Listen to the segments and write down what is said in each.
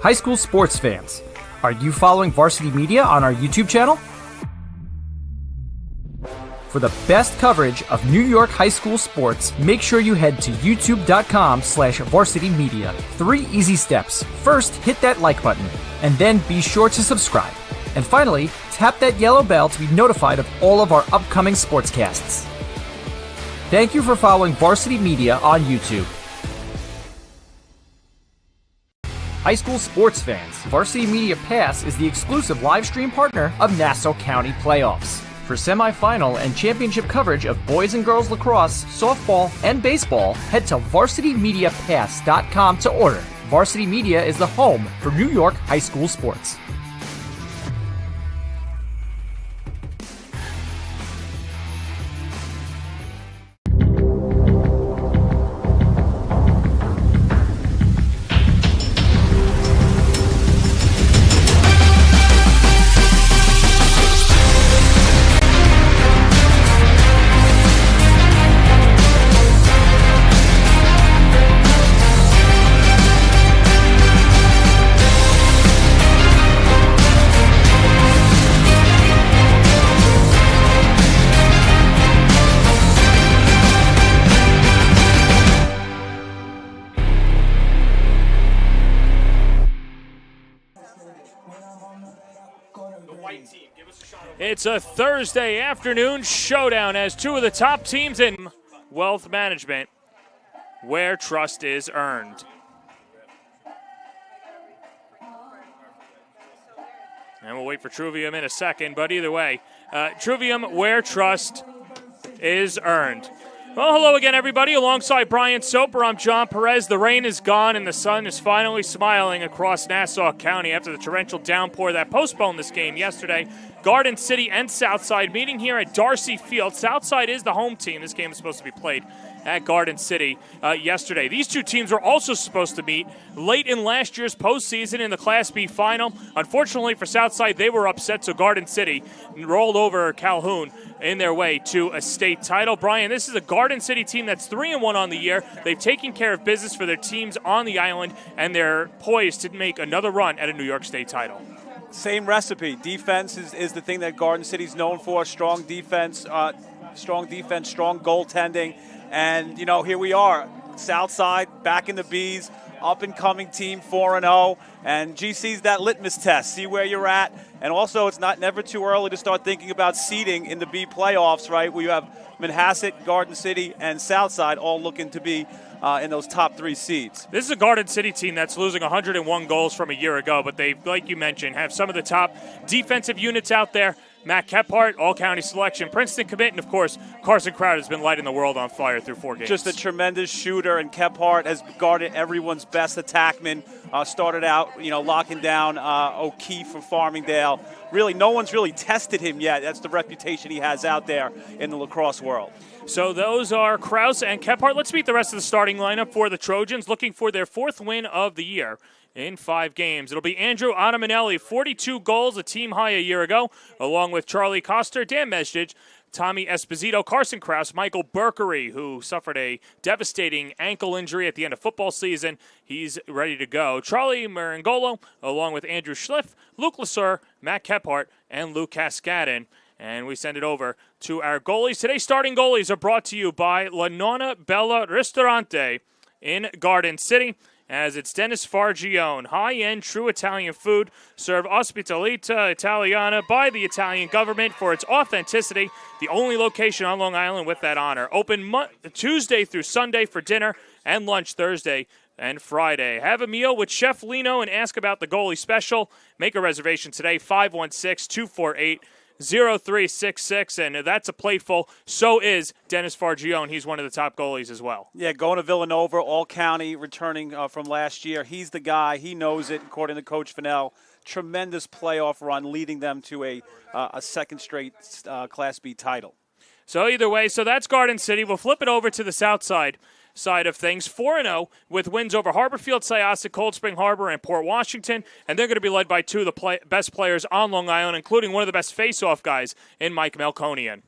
High school sports fans, are you following Varsity Media on our YouTube channel? For the best coverage of New York high school sports, make sure you head to youtube.com/varsitymedia. 3 easy steps. First, hit that like button, and then be sure to subscribe. And finally, tap that yellow bell to be notified of all of our upcoming sportscasts. Thank you for following Varsity Media on YouTube. High school sports fans, Varsity Media Pass is the exclusive live stream partner of Nassau County Playoffs. For semifinal and championship coverage of boys and girls lacrosse, softball, and baseball, head to varsitymediapass.com to order. Varsity Media is the home for New York high school sports. It's a Thursday afternoon showdown as 2 of the top teams in wealth management, where trust is earned. And we'll wait for Truvium in a second, but either way, Truvium, where trust is earned. Well, hello again, everybody. Alongside Brian Soper, I'm John Perez. The rain is gone and the sun is finally smiling across Nassau County after the torrential downpour that postponed this game yesterday. Garden City and Southside meeting here at Darcy Field. Southside is the home team. This game is supposed to be played at Garden City yesterday. These 2 teams were also supposed to meet late in last year's postseason in the Class B final. Unfortunately for Southside, they were upset, so Garden City rolled over Calhoun in their way to a state title. Brian, this is a Garden City team that's 3-1 on the year. They've taken care of business for their teams on the island, and they're poised to make another run at a New York State title. Same recipe. Defense is the thing that Garden City's known for. Strong defense, strong goaltending. And, you know, here we are. Southside back in the Bs, up-and-coming team, 4-0. And GC's that litmus test. See where you're at. And also, it's never too early to start thinking about seeding in the B playoffs, right? We have Manhasset, Garden City, and Southside all looking to be in those top 3 seeds. This is a Garden City team that's losing 101 goals from a year ago, but they, like you mentioned, have some of the top defensive units out there. Matt Kephart, all-county selection, Princeton commit, and, of course, Carson Crowder has been lighting the world on fire through 4 games. Just a tremendous shooter, and Kephart has guarded everyone's best attackman. Started out, locking down O'Keefe from Farmingdale. Really, no one's really tested him yet. That's the reputation he has out there in the lacrosse world. So those are Krause and Kephart. Let's meet the rest of the starting lineup for the Trojans, looking for their 4th win of the year in 5 games. It'll be Andrew Ottaminelli, 42 goals, a team high a year ago, along with Charlie Coster, Dan Mesjic, Tommy Esposito, Carson Krause, Michael Berkery, who suffered a devastating ankle injury at the end of football season. He's ready to go. Charlie Marangolo, along with Andrew Schliff, Luke Lesur, Matt Kephart, and Luke Cascadin. And we send it over to our goalies. Today's starting goalies are brought to you by La Nonna Bella Ristorante in Garden City, as it's Dennis Fargione. High-end, true Italian food served Ospitalita Italiana by the Italian government for its authenticity. The only location on Long Island with that honor. Open Tuesday through Sunday for dinner and lunch Thursday and Friday. Have a meal with Chef Lino and ask about the goalie special. Make a reservation today, 516-248-0366, and that's a plateful. So is Dennis Fargione. He's one of the top goalies as well. Yeah, going to Villanova, all-county, returning from last year. He's the guy. He knows it, according to Coach Fennell. Tremendous playoff run, leading them to a second straight Class B title. So either way, so that's Garden City. We'll flip it over to the Southside side of things, 4-0 with wins over Harborfield, Syosset, Cold Spring Harbor, and Port Washington, and they're going to be led by 2 of the best players on Long Island, including one of the best face-off guys in Mike Melkonian.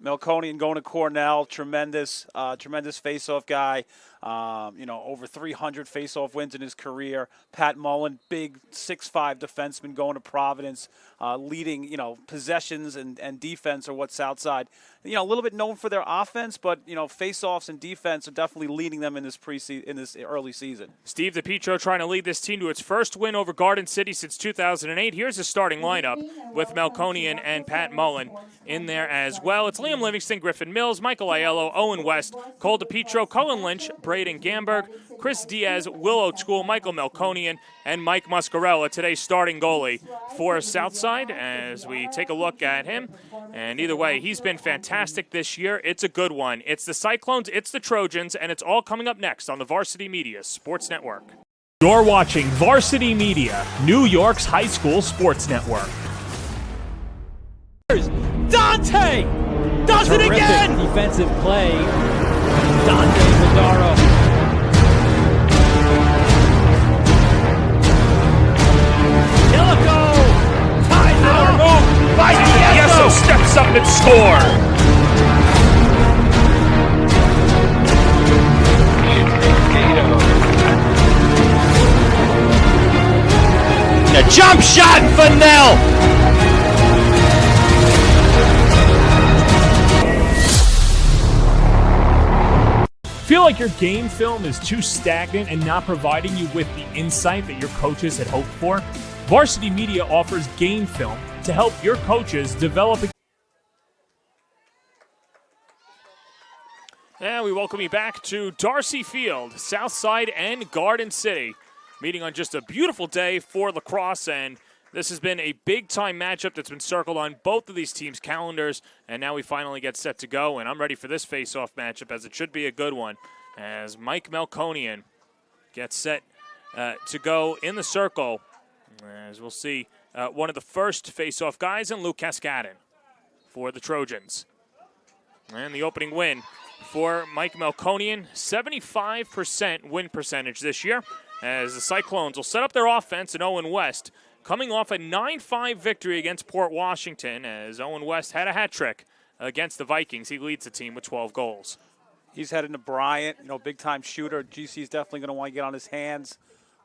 Melkonian going to Cornell, tremendous face-off guy. Over 300 face-off wins in his career. Pat Mullen, big 6'5" defenseman going to Providence, leading, possessions and defense are what Southside, a little bit known for their offense, but, face-offs and defense are definitely leading them in this early season. Steve DiPietro trying to lead this team to its first win over Garden City since 2008. Here's his starting lineup with Melkonian and Pat Mullen in there as well. It's Liam Livingston, Griffin Mills, Michael Aiello, Owen West, Cole DiPietro, Cullen Lynch, Braden Gamberg, Chris Diaz, Will O'Toole, Michael Melkonian, and Mike Muscarella, today's starting goalie for Southside, as we take a look at him. And either way, he's been fantastic this year. It's a good one. It's the Cyclones, it's the Trojans, and it's all coming up next on the Varsity Media Sports Network. You're watching Varsity Media, New York's high school sports network. Dante does Terrific it again! Defensive play. Dante Madaro. Power move by Yeso, steps up and score. A jump shot for Nell! Feel like your game film is too stagnant and not providing you with the insight that your coaches had hoped for? Varsity Media offers game film to help your coaches develop a... And we welcome you back to Darcy Field, Southside and Garden City. Meeting on just a beautiful day for lacrosse, and this has been a big-time matchup that's been circled on both of these teams' calendars, and now we finally get set to go, and I'm ready for this face-off matchup, as it should be a good one, as Mike Melkonian gets set to go in the circle, as we'll see one of the first face-off guys in Luke Cascadon for the Trojans. And the opening win for Mike Melkonian, 75% win percentage this year, as the Cyclones will set up their offense in Owen West, coming off a 9-5 victory against Port Washington, as Owen West had a hat trick against the Vikings. He leads the team with 12 goals. He's heading to Bryant, big-time shooter. GC's definitely going to want to get on his hands.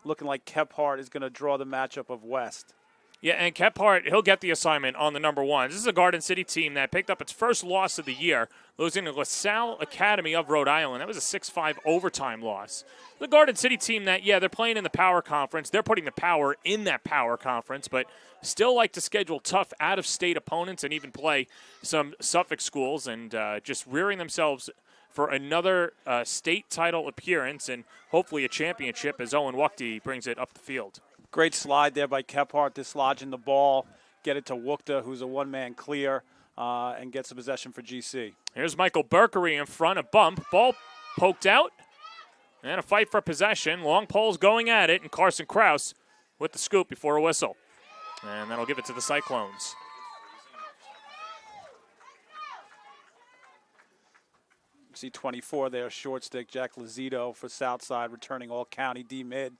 Looking like Kephart is going to draw the matchup of West. Yeah, and Kephart, he'll get the assignment on the number one. This is a Garden City team that picked up its first loss of the year, losing to LaSalle Academy of Rhode Island. That was a 6-5 overtime loss. The Garden City team that, they're playing in the Power Conference. They're putting the power in that Power Conference, but still like to schedule tough out-of-state opponents and even play some Suffolk schools and just rearing themselves for another state title appearance and hopefully a championship as Owen Wuchty brings it up the field. Great slide there by Kephart, dislodging the ball, get it to Wuchta, who's a one-man clear, and gets the possession for GC. Here's Michael Berkery in front, a bump, ball poked out, and a fight for possession. Long poles going at it, and Carson Kraus with the scoop before a whistle. And that'll give it to the Cyclones. See 24 there, short stick, Jack Lazito for Southside, returning all-county D-mid.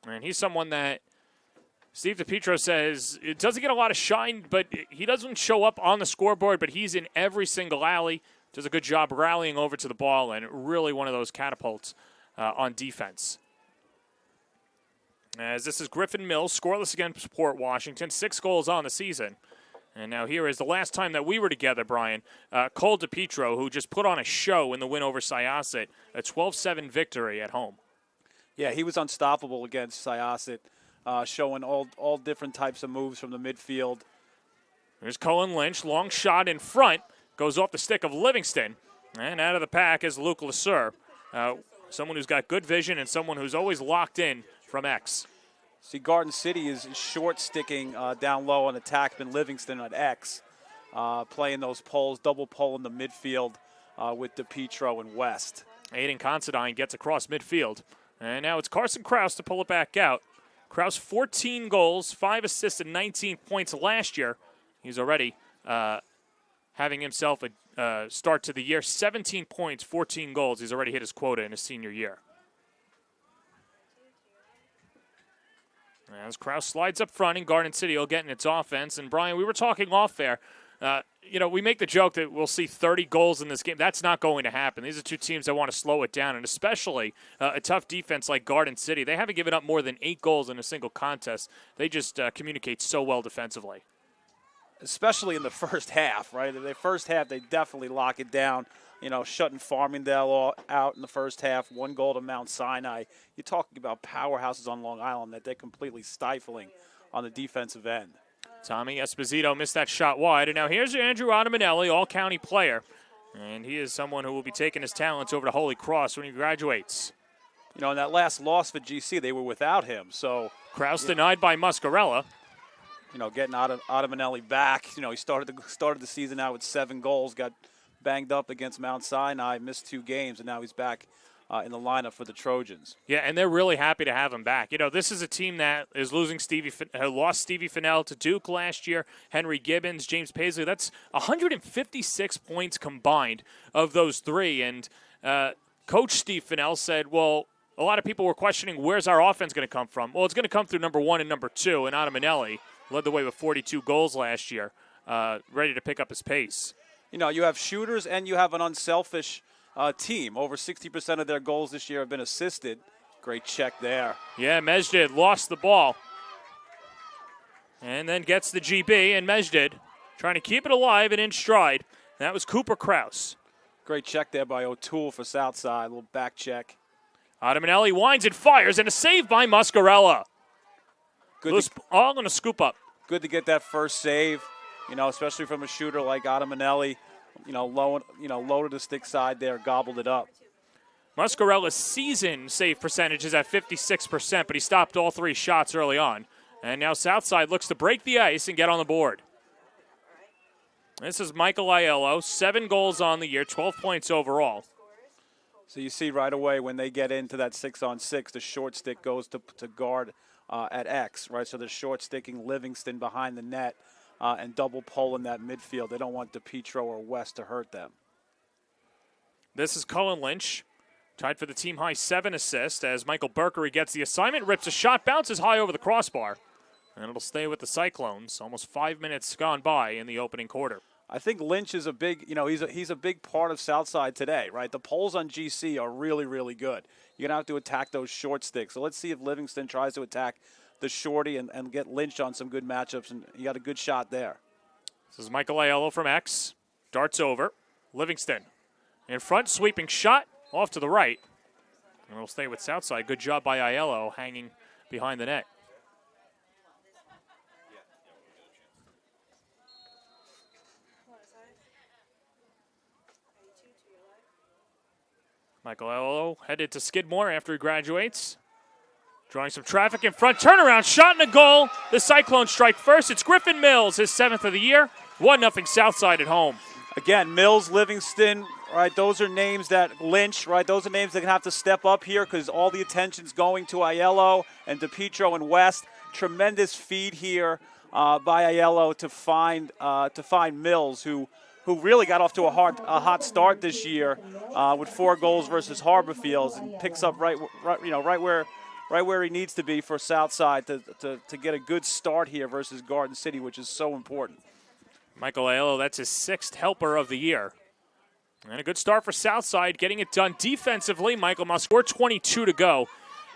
And he's someone that Steve DiPietro says it doesn't get a lot of shine, but he doesn't show up on the scoreboard, but he's in every single alley. Does a good job rallying over to the ball, and really one of those catapults on defense. As this is Griffin Mills, scoreless against Port Washington, 6 goals on the season. And now here is the last time that we were together, Brian. Cole DiPietro, who just put on a show in the win over Syosset, a 12-7 victory at home. Yeah, he was unstoppable against Syosset, showing all different types of moves from the midfield. There's Cullen Lynch, long shot in front, goes off the stick of Livingston. And out of the pack is Luke Lasser, someone who's got good vision and someone who's always locked in from X. See, Garden City is short-sticking down low on attackman Livingston at X, playing those poles, double pole in the midfield with DiPietro and West. Aiden Considine gets across midfield. And now it's Carson Kraus to pull it back out. Kraus, 14 goals, 5 assists, and 19 points last year. He's already having himself a start to the year. 17 points, 14 goals. He's already hit his quota in his senior year. As Kraus slides up front, and Garden City will get in its offense. And, Brian, we were talking off there. we make the joke that we'll see 30 goals in this game. That's not going to happen. These are two teams that want to slow it down, and especially a tough defense like Garden City. They haven't given up more than 8 goals in a single contest. They just communicate so well defensively. Especially in the first half, right? In the first half, they definitely lock it down. Shutting Farmingdale out in the first half, 1 goal to Mount Sinai. You're talking about powerhouses on Long Island that they're completely stifling on the defensive end. Tommy Esposito missed that shot wide. And now here's Andrew Ottaminelli, all-county player. And he is someone who will be taking his talents over to Holy Cross when he graduates. In that last loss for GC, they were without him. So Kraus denied by Muscarella. Getting Ottaminelli back. He started the season out with 7 goals, got banged up against Mount Sinai, missed 2 games, and now he's back in the lineup for the Trojans. Yeah, and they're really happy to have him back. This is a team that is losing lost Stevie Fennell to Duke last year, Henry Gibbons, James Paisley. That's 156 points combined of those 3. And Coach Steve Fennell said, well, a lot of people were questioning where's our offense going to come from. Well, it's going to come through number 1 and number 2, and Ottaminelli led the way with 42 goals last year, ready to pick up his pace. You have shooters and you have an unselfish team. Over 60% of their goals this year have been assisted. Great check there. Yeah, Mejdid lost the ball. And then gets the GB, and Mejdid trying to keep it alive and in stride. That was Cooper Kraus. Great check there by O'Toole for Southside. A little back check. Ottaminelli winds and fires, and a save by Muscarella. All going to scoop up. Good to get that first save, especially from a shooter like Ottaminelli. Loaded the stick side there, gobbled it up. Muscarella's season save percentage is at 56%, but he stopped all 3 shots early on. And now Southside looks to break the ice and get on the board. This is Michael Aiello, 7 goals on the year, 12 points overall. So you see right away when they get into that 6-on-6, the short stick goes to guard at X, right? So they're short sticking Livingston behind the net and double pole in that midfield. They don't want DePietro or West to hurt them. This is Cullen Lynch, tied for the team high 7 assists as Michael Berkery gets the assignment, rips a shot, bounces high over the crossbar, and it'll stay with the Cyclones. Almost 5 minutes gone by in the opening quarter. I think Lynch is a big, he's a big part of Southside today, right? The poles on GC are really, really good. You're going to have to attack those short sticks. So let's see if Livingston tries to attack the shorty and get Lynch on some good matchups, and he got a good shot there. This is Michael Aiello from X. Darts over. Livingston in front, sweeping shot off to the right. And it'll stay with Southside. Good job by Aiello hanging behind the net. Michael Aiello headed to Skidmore after he graduates. Drawing some traffic in front. Turnaround shot and a goal. The Cyclones strike first. It's Griffin Mills, his 7th of the year. 1-0 Southside at home. Again, Mills, Livingston, right, those are names that Lynch, right, those are names that can have to step up here because all the attention's going to Aiello and DePietro and West. Tremendous feed here by Aiello to find Mills, who really got off to a hot start this year with 4 goals versus Harborfields, and picks up right where he needs to be for Southside to get a good start here versus Garden City, which is so important. Michael Aiello, that's his 6th helper of the year. And a good start for Southside, getting it done defensively. Michael must score 22 to go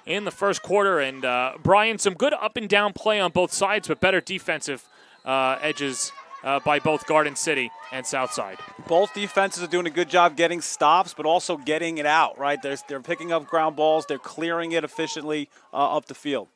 in the first quarter. And Brian, some good up and down play on both sides, but better defensive edges by both Garden City and Southside. Both defenses are doing a good job getting stops, but also getting it out, right? They're picking up ground balls. They're clearing it efficiently up the field.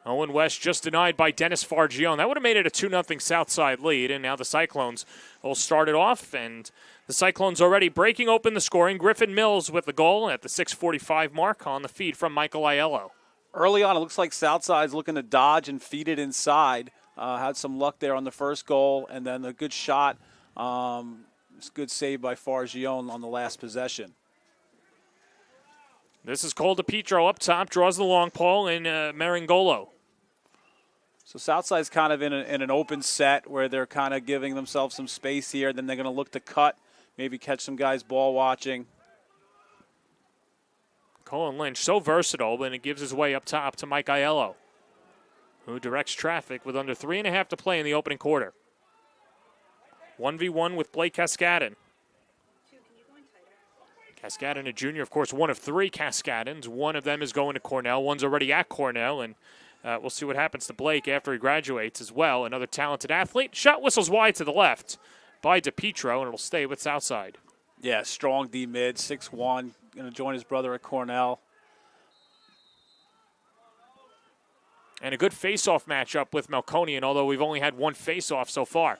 Owen West just denied by Dennis Fargione. That would have made it a 2-0 Southside lead, and now the Cyclones will start it off, and the Cyclones already breaking open the scoring. Griffin Mills with the goal at the 6:45 mark on the feed from Michael Aiello. Early on, it looks like Southside's looking to dodge and feed it inside. Had some luck there on the first goal, and then a good shot. It's a good save by Fargione on the last possession. This is Cole DePietro up top, draws the long pole, and Maringolo. So Southside's kind of in an open set where they're kind of giving themselves some space here. Then they're going to look to cut, maybe catch some guys ball watching. Colin Lynch, so versatile, and it gives his way up top to Mike Aiello, who directs traffic with under 3.5 to play in the opening quarter. 1v1 with Blake Cascadon. Cascadon, a junior, of course, one of 3 Cascadons. One of them is going to Cornell. One's already at Cornell, and we'll see what happens to Blake after he graduates as well. Another talented athlete. Shot whistles wide to the left by DePietro, and it'll stay with Southside. Yeah, strong D-mid, 6'1", going to join his brother at Cornell. And a good face-off matchup with Melkonian, although we've only had one face-off so far.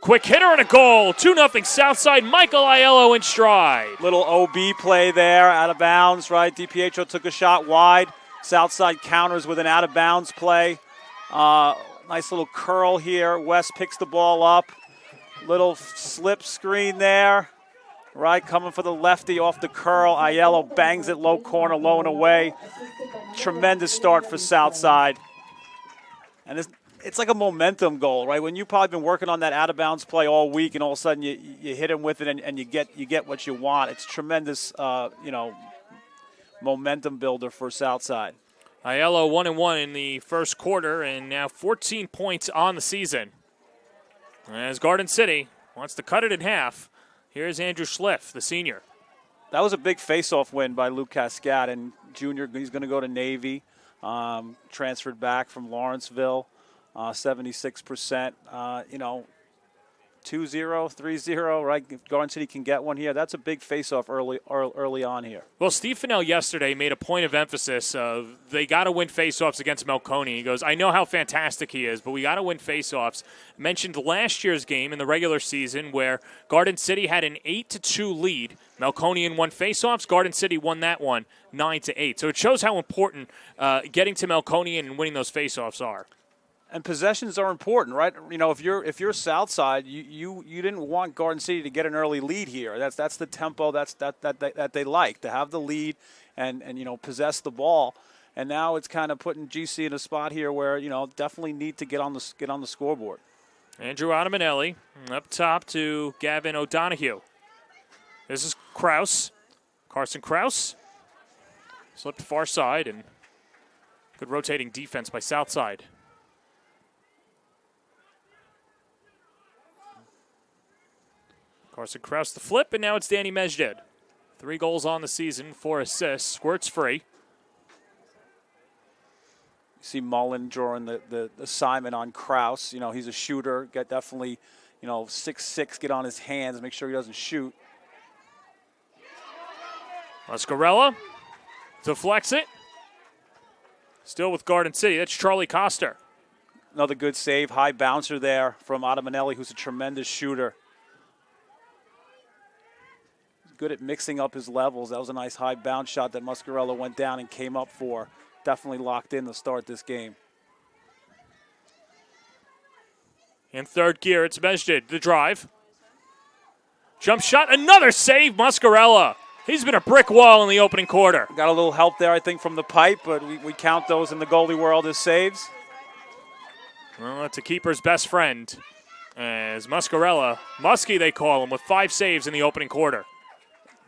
Quick hitter and a goal. 2-0 Southside. Michael Aiello in stride. Little OB play there, out of bounds, right? DiPietro took a shot wide. Southside counters with an out-of-bounds play. Nice little curl here. West picks the ball up. Little slip screen there, right? Coming for the lefty off the curl. Aiello bangs it low corner, low and away. Tremendous start for Southside. And it's like a momentum goal, right? When you've probably been working on that out-of-bounds play all week, and all of a sudden you hit him with it, and you get what you want. It's tremendous, momentum builder for Southside. Aiello 1-1 in the first quarter, and now 14 points on the season. As Garden City wants to cut it in half, here's Andrew Schliff, the senior. That was a big face-off win by Luke Cascadon, junior. He's going to go to Navy, transferred back from Lawrenceville, 76%. 2-0, 3-0, right? If Garden City can get one here, that's a big face-off early on here. Well, Steve Fennell yesterday made a point of emphasis of they got to win face-offs against Melkonian. He goes, I know how fantastic he is, but we got to win face-offs. Mentioned last year's game in the regular season where Garden City had an 8-2 lead. Melkonian won face-offs. Garden City won that one 9-8. So it shows how important getting to Melkonian and winning those face-offs are. And possessions are important, right? If you're Southside, you didn't want Garden City to get an early lead here. That's the tempo that they like, to have the lead and possess the ball. And now it's kind of putting GC in a spot here where definitely need to get on the scoreboard. Andrew Ottamanelli up top to Gavin O'Donohue. This is Kraus, Carson Kraus, slipped far side, and good rotating defense by Southside. Carson Kraus the flip, and now it's Danny Mejded. 3 goals on the season, 4 assists, squirts free. You see Mullen drawing the assignment on Kraus. He's a shooter. Definitely, 6'6", get on his hands, make sure he doesn't shoot. Muscarella deflects it. Still with Garden City, that's Charlie Coster. Another good save, high bouncer there from Ottamanelli, who's a tremendous shooter. Good at mixing up his levels. That was a nice high bounce shot that Muscarella went down and came up for. Definitely locked in to start this game. In third gear, it's Mejded, the drive. Jump shot, another save, Muscarella. He's been a brick wall in the opening quarter. Got a little help there, I think, from the pipe, but we count those in the goalie world as saves. Well, that's a keeper's best friend. As Muskie they call him, with 5 saves in the opening quarter.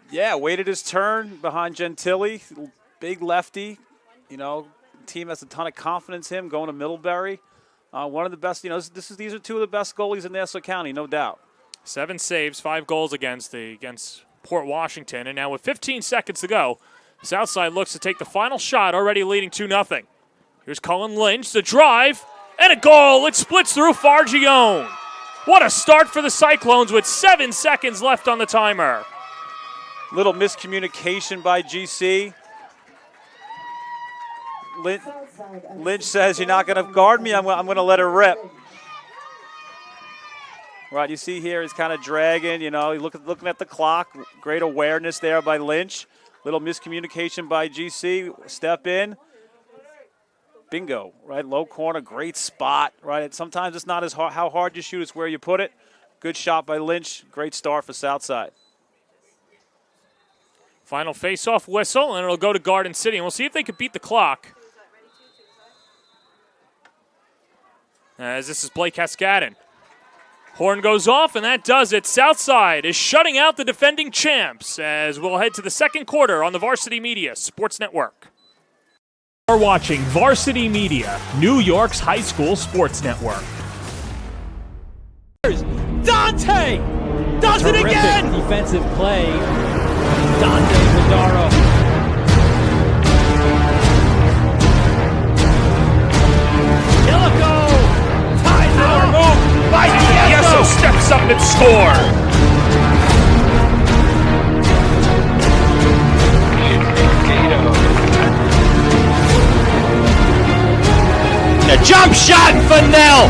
Yeah, waited his turn behind Gentili. Big lefty. Team has a ton of confidence in him going to Middlebury. One of the best, these are 2 of the best goalies in Nassau County, no doubt. 7 saves, 5 goals against Port Washington. And now with 15 seconds to go, Southside looks to take the final shot, already leading 2-0. Here's Cullen Lynch, the drive, and a goal. It splits through Fargione. What a start for the Cyclones with 7 seconds left on the timer. Little miscommunication by GC. Lynch says, you're not going to guard me, I'm going to let her rip. Right, you see here he's kind of dragging, looking at the clock. Great awareness there by Lynch. Little miscommunication by GC. Step in. Bingo, right? Low corner, great spot, right? Sometimes it's not as hard, how hard you shoot, it's where you put it. Good shot by Lynch. Great start for Southside. Final face-off whistle, and it'll go to Garden City, and we'll see if they can beat the clock. As this is Blake Cascadon. Horn goes off, and that does it. Southside is shutting out the defending champs as we'll head to the second quarter on the Varsity Media Sports Network. You're watching Varsity Media, New York's high school sports network. Dante does it Terrific again! defensive play. Dante Vidaro. Illico ties it up. Move by Yeso steps up and score. A jump shot for Nell.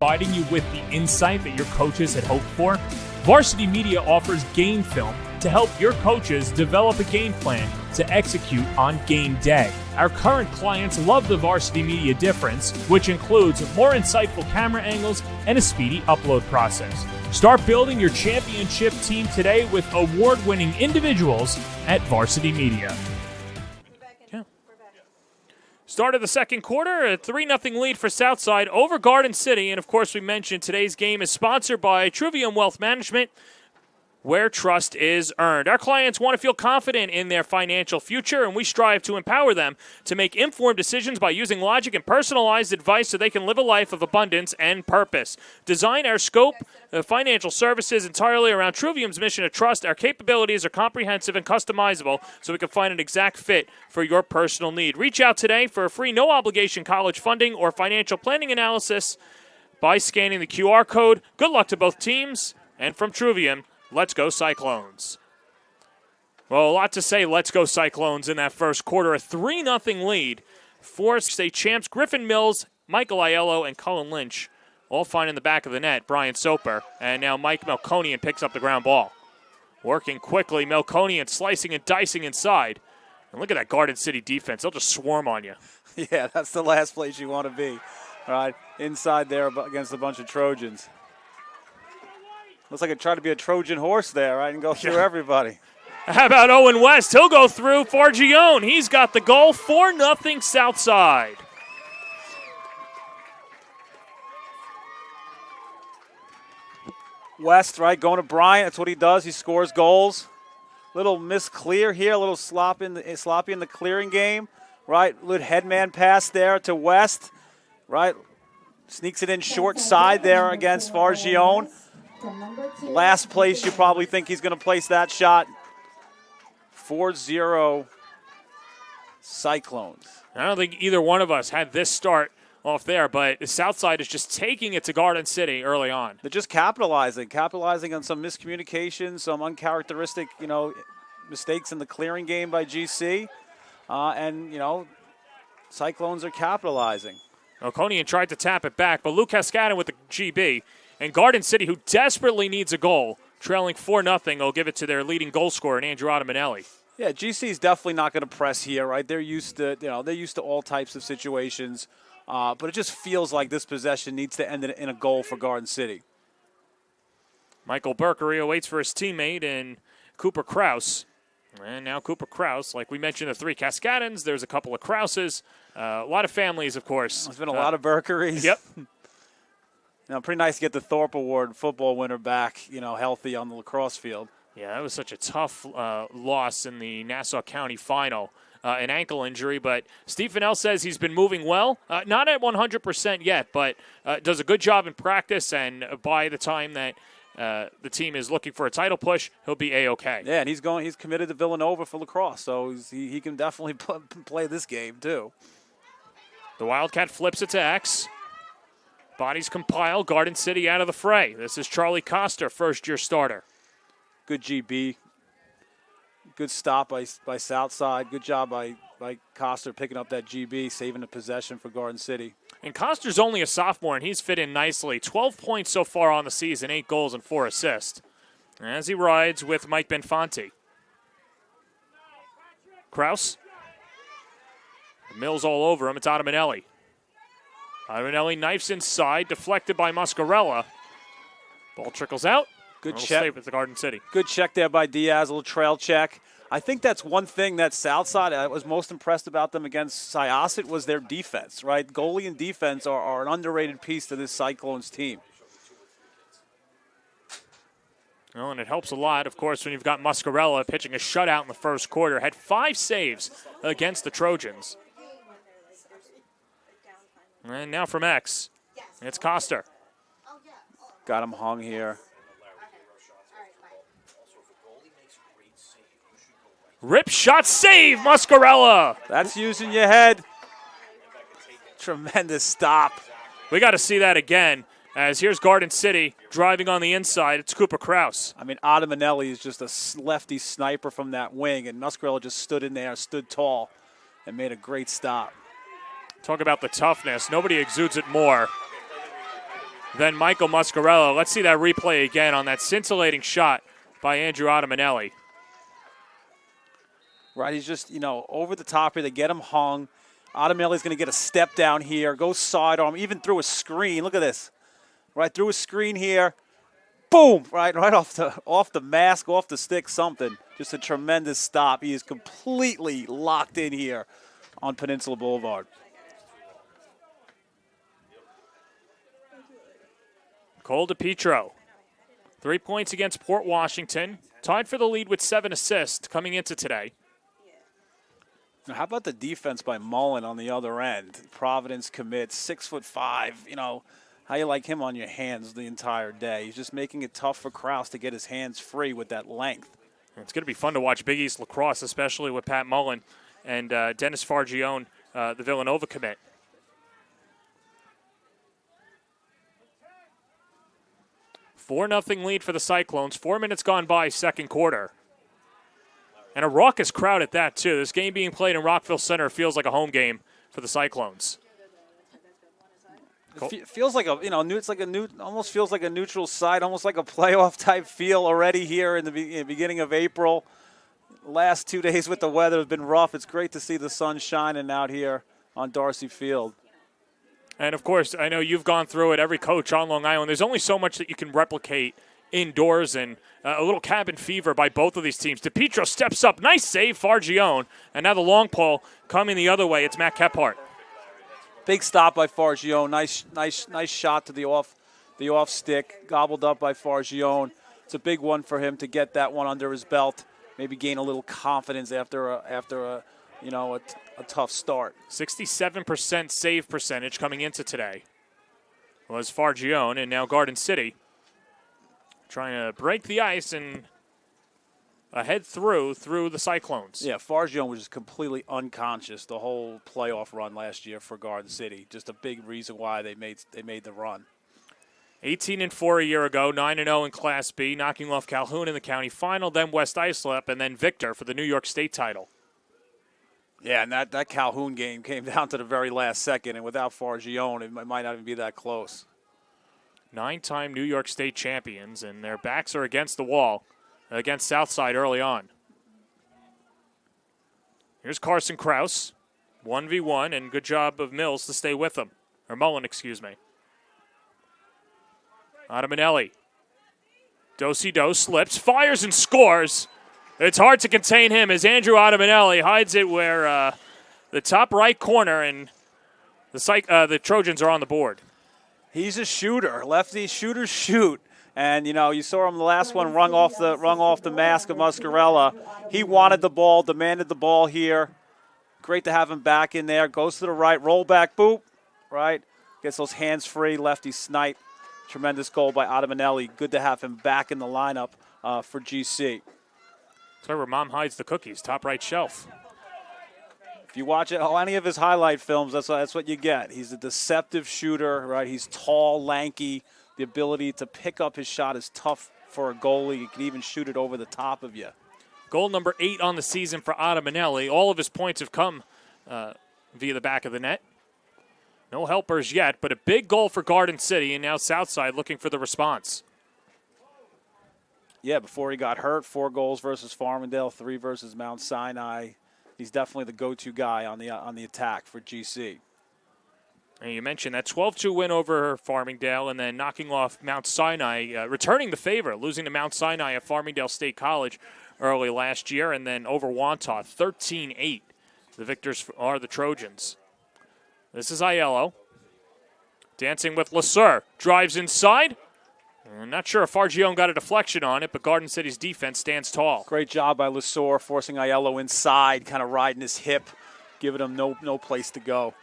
Providing you with the insight that your coaches had hoped for, Varsity Media offers game film to help your coaches develop a game plan to execute on game day. Our current clients love the Varsity Media difference, which includes more insightful camera angles and a speedy upload process. Start building your championship team today with award-winning individuals at Varsity Media. Start of the second quarter, a 3-0 lead for Southside over Garden City. And, of course, we mentioned today's game is sponsored by Trivium Wealth Management, where trust is earned. Our clients want to feel confident in their financial future, and we strive to empower them to make informed decisions by using logic and personalized advice so they can live a life of abundance and purpose. Design our scope of financial services entirely around Trivium's mission of trust. Our capabilities are comprehensive and customizable so we can find an exact fit for your personal need. Reach out today for a free no-obligation college funding or financial planning analysis by scanning the QR code. Good luck to both teams, and from Trivium, let's go Cyclones. Well, a lot to say let's go Cyclones in that first quarter. A 3-0 lead for state champs Griffin Mills, Michael Aiello, and Cullen Lynch all finding the back of the net. Brian Soper, and now Mike Melkonian picks up the ground ball. Working quickly, Melkonian slicing and dicing inside. And look at that Garden City defense. They'll just swarm on you. Yeah, that's the last place you want to be. All right, inside there against a bunch of Trojans. Looks like it tried to be a Trojan horse there, right, and go through everybody. How about Owen West? He'll go through Fargione. He's got the goal, 4-0 Southside. West, right, going to Bryant. That's what he does. He scores goals. Little misclear here, a little sloppy in the clearing game, right? Little headman pass there to West, right? Sneaks it in short side there against Fargione. Last place you probably think he's going to place that shot. 4-0 Cyclones. I don't think either one of us had this start off there, but Southside is just taking it to Garden City early on. They're just capitalizing on some miscommunication, some uncharacteristic, mistakes in the clearing game by GC. And Cyclones are capitalizing. Melkonian tried to tap it back, but Luke Cascadin with the GB. And Garden City, who desperately needs a goal, trailing 4-0, will give it to their leading goal scorer, Andrew Ottaminelli. Yeah, GC is definitely not going to press here, right? They're used to all types of situations, but it just feels like this possession needs to end in a goal for Garden City. Michael Berkery waits for his teammate in Cooper Kraus. And now Cooper Kraus, like we mentioned, the three Cascadins. There's a couple of Krauses. A lot of families, of course. There's been a lot of Berkerys. Yep. Pretty nice to get the Thorpe Award football winner back, healthy on the lacrosse field. Yeah, that was such a tough loss in the Nassau County final, an ankle injury. But Steve Fennell says he's been moving well, not at 100% yet, but does a good job in practice. And by the time that the team is looking for a title push, he'll be A-OK. Yeah, and he's committed to Villanova for lacrosse, so he can definitely play this game too. The Wildcat flips it to X. Bodies compile. Garden City out of the fray. This is Charlie Coster, first-year starter. Good GB. Good stop by Southside. Good job by Coster picking up that GB, saving the possession for Garden City. And Coster's only a sophomore, and he's fit in nicely. 12 points so far on the season, 8 goals and 4 assists. As he rides with Mike Benfanti. Kraus. Mills all over him. It's Ottaminelli. Ottaminelli knifes inside, deflected by Muscarella. Ball trickles out. Good check. check. Stay with the Garden City. Good check there by Diaz, a little trail check. I think that's one thing that Southside, I was most impressed about them against Syosset was their defense, right? Goalie and defense are an underrated piece to this Cyclones team. Well, and it helps a lot, of course, when you've got Muscarella pitching a shutout in the first quarter. Had 5 saves against the Trojans. And now from X, it's Coster. Got him hung here. Rip shot save, Muscarella. That's using your head. Tremendous stop. We got to see that again, as here's Garden City driving on the inside. It's Cooper Kraus. I mean, Adamanelli is just a lefty sniper from that wing, and Muscarella just stood in there, stood tall, and made a great stop. Talk about the toughness. Nobody exudes it more than Michael Muscarella. Let's see that replay again on that scintillating shot by Andrew Adamanelli. Right, he's just, over the top here. They get him hung. Adamanelli's going to get a step down here, go sidearm, even through a screen. Look at this. Right, through a screen here. Boom! Right off the mask, off the stick, something. Just a tremendous stop. He is completely locked in here on Peninsula Boulevard. Cole DiPietro, 3 points against Port Washington. Tied for the lead with 7 assists coming into today. Now, how about the defense by Mullen on the other end? Providence commits, 6'5". How you like him on your hands the entire day? He's just making it tough for Kraus to get his hands free with that length. It's going to be fun to watch Big East lacrosse, especially with Pat Mullen and Dennis Fargione, the Villanova commit. Four 4-0 lead for the Cyclones. 4 minutes gone by, second quarter. And a raucous crowd at that, too. This game being played in Rockville Center feels like a home game for the Cyclones. It feels like almost feels like a neutral site, almost like a playoff type feel already here in the beginning of April. Last 2 days with the weather have been rough. It's great to see the sun shining out here on Darcy Field. And, of course, I know you've gone through it, every coach on Long Island. There's only so much that you can replicate indoors, and a little cabin fever by both of these teams. DiPietro steps up. Nice save, Fargione. And now the long pole coming the other way. It's Matt Kephart. Big stop by Fargione. Nice shot to the off stick. Gobbled up by Fargione. It's a big one for him to get that one under his belt. Maybe gain a little confidence after a tough start. 67% save percentage coming into today was Fargione, and now Garden City trying to break the ice and head through the Cyclones. Yeah, Fargione was just completely unconscious the whole playoff run last year for Garden City. Just a big reason why they made the run. 18-4 a year ago, 9-0 in Class B, knocking off Calhoun in the county final, then West Islip, and then Victor for the New York State title. Yeah, and that Calhoun game came down to the very last second, and without Fargione, it might not even be that close. 9-time New York State champions, and their backs are against the wall against Southside early on. Here's Carson Kraus, 1v1, and good job of Mills to stay with him. Or Mullen, excuse me. Adamanelli. Do-si-do slips, fires and scores. It's hard to contain him as Andrew Adamanelli hides it where the top right corner, and the Trojans are on the board. He's a shooter. Lefty shooters shoot. And, you saw him the last one rung off the mask of Muscarella. He wanted the ball, demanded the ball here. Great to have him back in there. Goes to the right, roll back, boop, right? Gets those hands free, lefty snipe. Tremendous goal by Adamanelli. Good to have him back in the lineup for GC. That's where Mom hides the cookies, top right shelf. If you watch any of his highlight films, that's what you get. He's a deceptive shooter, right? He's tall, lanky. The ability to pick up his shot is tough for a goalie. He can even shoot it over the top of you. Goal number 8 on the season for Adamanelli. All of his points have come via the back of the net. No helpers yet, but a big goal for Garden City, and now Southside looking for the response. Yeah, before he got hurt, 4 goals versus Farmingdale, 3 versus Mount Sinai. He's definitely the go-to guy on the attack for GC. And you mentioned that 12-2 win over Farmingdale, and then knocking off Mount Sinai, returning the favor, losing to Mount Sinai at Farmingdale State College early last year, and then over Wantagh, 13-8. The victors are the Trojans. This is Aiello. Dancing with Lasser. Drives inside. I'm not sure if Fargione got a deflection on it, but Garden City's defense stands tall. Great job by Lasser, forcing Aiello inside, kind of riding his hip, giving him no place to go.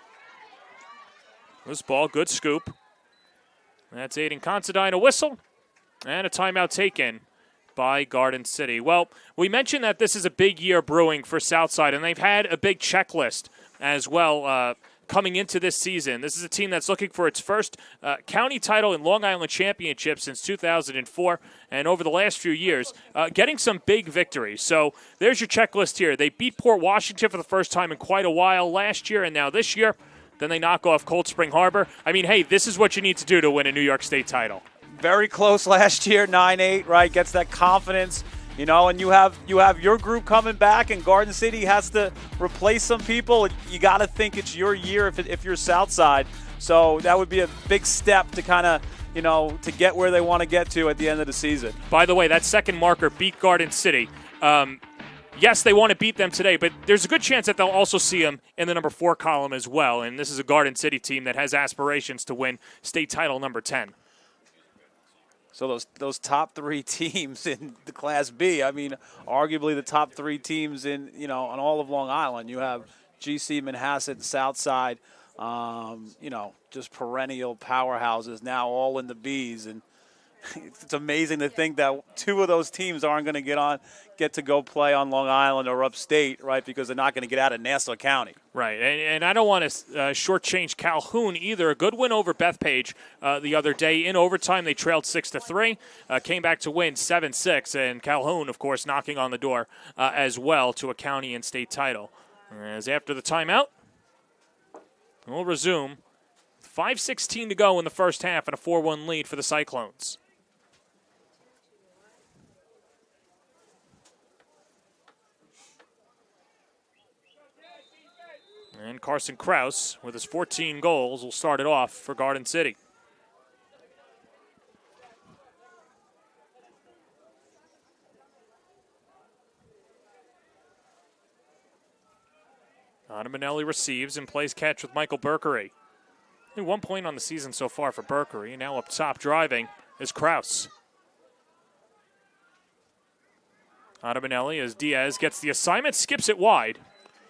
This ball, good scoop. That's Aiden Considine, a whistle, and a timeout taken by Garden City. Well, we mentioned that this is a big year brewing for Southside, and they've had a big checklist as well coming into this season. This is a team that's looking for its first county title in Long Island Championship since 2004, and over the last few years, getting some big victories. So there's your checklist here. They beat Port Washington for the first time in quite a while last year, and now this year, then they knock off Cold Spring Harbor. I mean, hey, this is what you need to do to win a New York State title. Very close last year, 9-8, right? Gets that confidence, you know, and you have your group coming back, and Garden City has to replace some people. You got to think it's your year if you're Southside. So that would be a big step to kind of, you know, to get where they want to get to at the end of the season. By the way, that second marker beat Garden City. Yes, they want to beat them today, but there's a good chance that they'll also see them in the number 4 column as well. And this is a Garden City team that has aspirations to win state title number 10. So those top 3 teams in the Class B, I mean, arguably the top 3 teams in, you know, on all of Long Island. You have GC, Manhasset, Southside, you know, just perennial powerhouses now all in the Bs. And it's amazing to think that 2 of those teams aren't going to get to go play on Long Island or upstate, right, because they're not going to get out of Nassau County. Right, and I don't want to shortchange Calhoun either. A good win over Bethpage the other day. In overtime, they trailed 6-3, came back to win 7-6, and Calhoun, of course, knocking on the door as well to a county and state title. As after the timeout, we'll resume. 5:16 to go in the first half and a 4-1 lead for the Cyclones. And Carson Krause, with his 14 goals, will start it off for Garden City. Ottamanelli receives and plays catch with Michael Berkery. 1 point on the season so far for Berkery. Now up top driving is Krause. Ottamanelli as Diaz gets the assignment, skips it wide.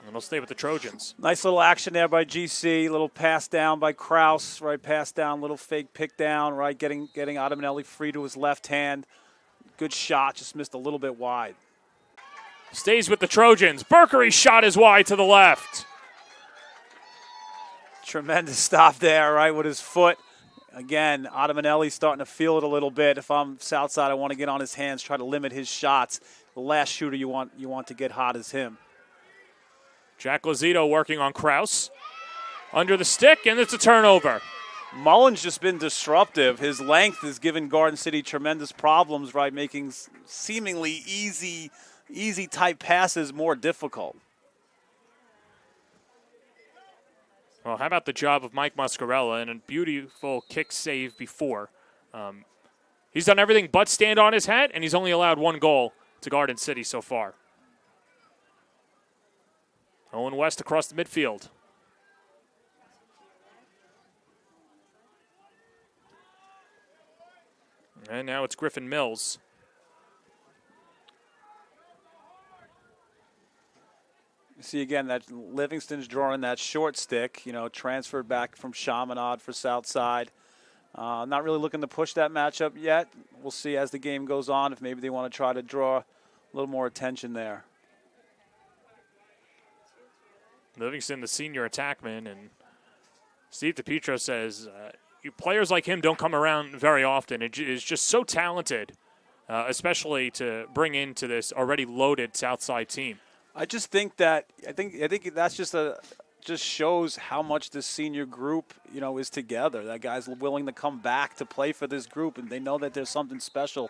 And he'll stay with the Trojans. Nice little action there by GC. Little pass down by Krause, right? Pass down, little fake pick down, right? Getting Ottamanelli free to his left hand. Good shot, just missed a little bit wide. Stays with the Trojans. Berkery's shot is wide to the left. Tremendous stop there, right, with his foot. Again, Ottamanelli's starting to feel it a little bit. If I'm Southside, I want to get on his hands, try to limit his shots. The last shooter you want to get hot is him. Jack Lazito working on Krause. Under the stick, and it's a turnover. Mullen's just been disruptive. His length has given Garden City tremendous problems, right, making seemingly easy type passes more difficult. Well, how about the job of Mike Muscarella and a beautiful kick save before. He's done everything but stand on his head, and he's only allowed 1 goal to Garden City so far. Owen West across the midfield. And now it's Griffin Mills. You see again that Livingston's drawing that short stick, you know, transferred back from Chaminade for Southside. Not really looking to push that matchup yet. We'll see as the game goes on if maybe they want to try to draw a little more attention there. Livingston, the senior attackman, and Steve DiPietro says players like him don't come around very often. It is just so talented, especially to bring into this already loaded Southside team. I just think that I think that's just shows how much this senior group, you know, is together. That guy's willing to come back to play for this group, and they know that there's something special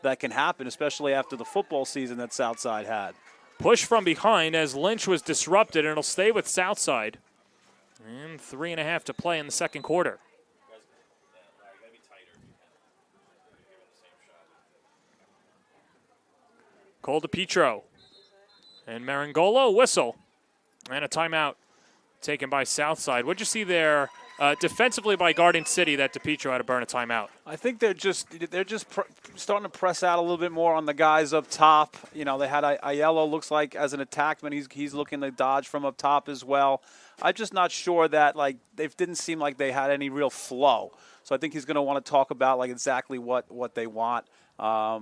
that can happen, especially after the football season that Southside had. Push from behind as Lynch was disrupted, and it'll stay with Southside. And 3.5 to play in the second quarter. Cole DiPietro. And Marangolo, whistle. And a timeout taken by Southside. What'd you see there defensively by Garden City that DePietro had to burn a timeout. I think they're just starting to press out a little bit more on the guys up top. You know, they had Aiello looks like as an attackman, he's looking to dodge from up top as well. I'm just not sure that they didn't seem like they had any real flow. So I think he's going to want to talk about exactly what they want. I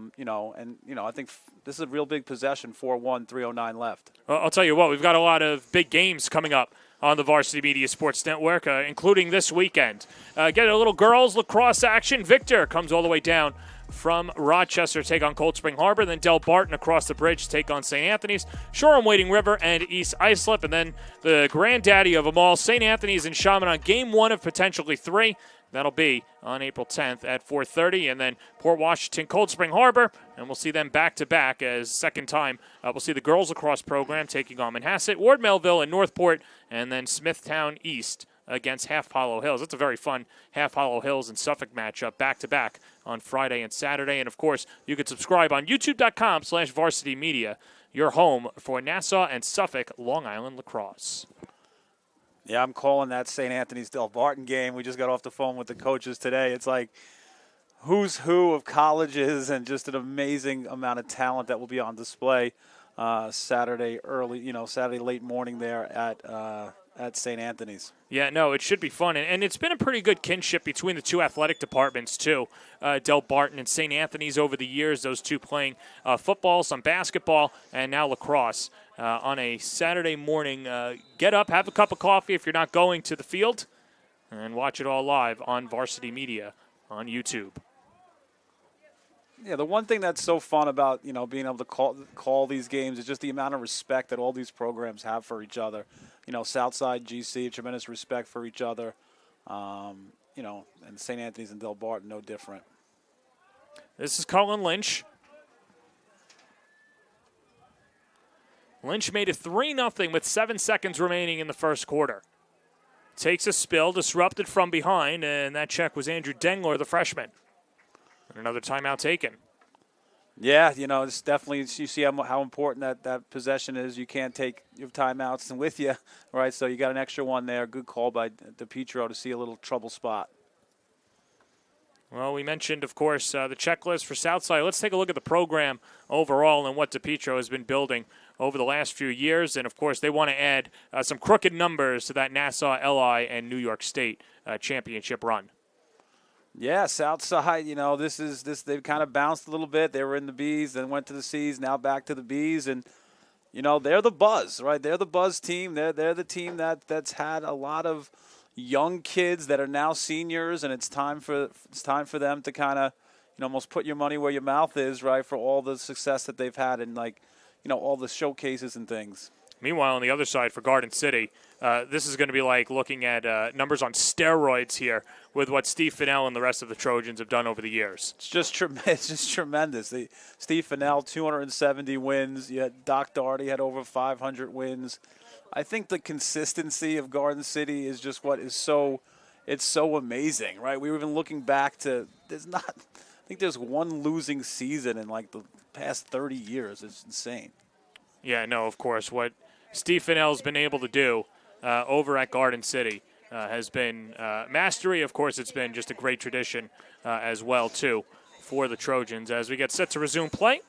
think this is a real big possession. 4-1, 3:09 left. Well, I'll tell you what, we've got a lot of big games coming up on the Varsity Media Sports Network, including this weekend. Get a little girls lacrosse action. Victor comes all the way down from Rochester to take on Cold Spring Harbor. Then Del Barton across the bridge to take on St. Anthony's. Shoreham Wading River and East Islip. And then the granddaddy of them all, St. Anthony's and Shaman on game 1 of potentially 3. That'll be on April 10th at 4:30. And then Port Washington, Cold Spring Harbor. And we'll see them back-to-back as second time. We'll see the girls lacrosse program taking on Manhasset, Ward Melville, and Northport. And then Smithtown East against Half Hollow Hills. It's a very fun Half Hollow Hills and Suffolk matchup back-to-back on Friday and Saturday. And, of course, you can subscribe on youtube.com/Varsity Media, your home for Nassau and Suffolk Long Island lacrosse. Yeah, I'm calling that St. Anthony's Del Barton game. We just got off the phone with the coaches today. It's like who's who of colleges and just an amazing amount of talent that will be on display Saturday late morning there at St. Anthony's. Yeah, no, it should be fun. And it's been a pretty good kinship between the two athletic departments, too. Del Barton and St. Anthony's over the years, those two playing football, some basketball, and now lacrosse. On a Saturday morning, get up, have a cup of coffee if you're not going to the field, and watch it all live on Varsity Media on YouTube. Yeah, the one thing that's so fun about, being able to call these games is just the amount of respect that all these programs have for each other. Southside, GC, tremendous respect for each other. And St. Anthony's and Del Barton, no different. This is Cullen Lynch. Lynch made it 3-0 with 7 seconds remaining in the first quarter. Takes a spill, disrupted from behind, and that check was Andrew Dengler, the freshman. And another timeout taken. Yeah, it's definitely, you see how important that possession is. You can't take your timeouts with you, right? So you got an extra one there. Good call by DePietro to see a little trouble spot. Well, we mentioned, of course, the checklist for Southside. Let's take a look at the program overall and what DePietro has been building over the last few years. And, of course, they want to add some crooked numbers to that Nassau, LI, and New York State championship run. Yeah, Southside, they've kind of bounced a little bit. They were in the Bs, then went to the Cs, now back to the Bs. And, they're the buzz, right? They're the buzz team. They're the team that's had a lot of young kids that are now seniors, and it's time for them to kind of, almost put your money where your mouth is, right, for all the success that they've had in, all the showcases and things. Meanwhile, on the other side for Garden City, this is going to be like looking at numbers on steroids here with what Steve Fennell and the rest of the Trojans have done over the years. It's just tremendous. Steve Fennell, 270 wins. Doc Doherty had over 500 wins. I think the consistency of Garden City is just what is so amazing, right? We were even looking back to I think there's one losing season in the past 30 years. It's insane. Yeah, no, of course. What Steve Fennell's been able to do over at Garden City has been mastery. Of course, it's been just a great tradition as well, too, for the Trojans as we get set to resume play.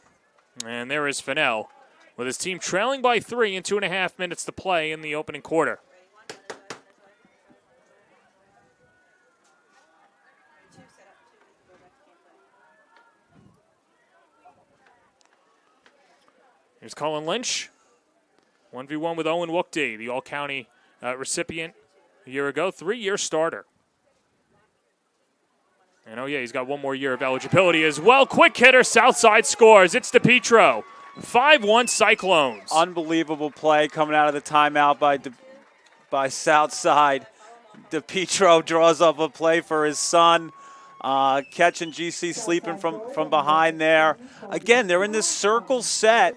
And there is Fennell with his team trailing by 3 in 2.5 minutes to play in the opening quarter. Here's Colin Lynch, 1v1 with Owen Wookdy, the All-County recipient a year ago, 3-year starter. And, he's got one more year of eligibility as well. Quick hitter, Southside scores. It's DePietro. 5-1 Cyclones. Unbelievable play coming out of the timeout by Southside. DePietro draws up a play for his son. Catching GC sleeping from behind there. Again, they're in this circle set.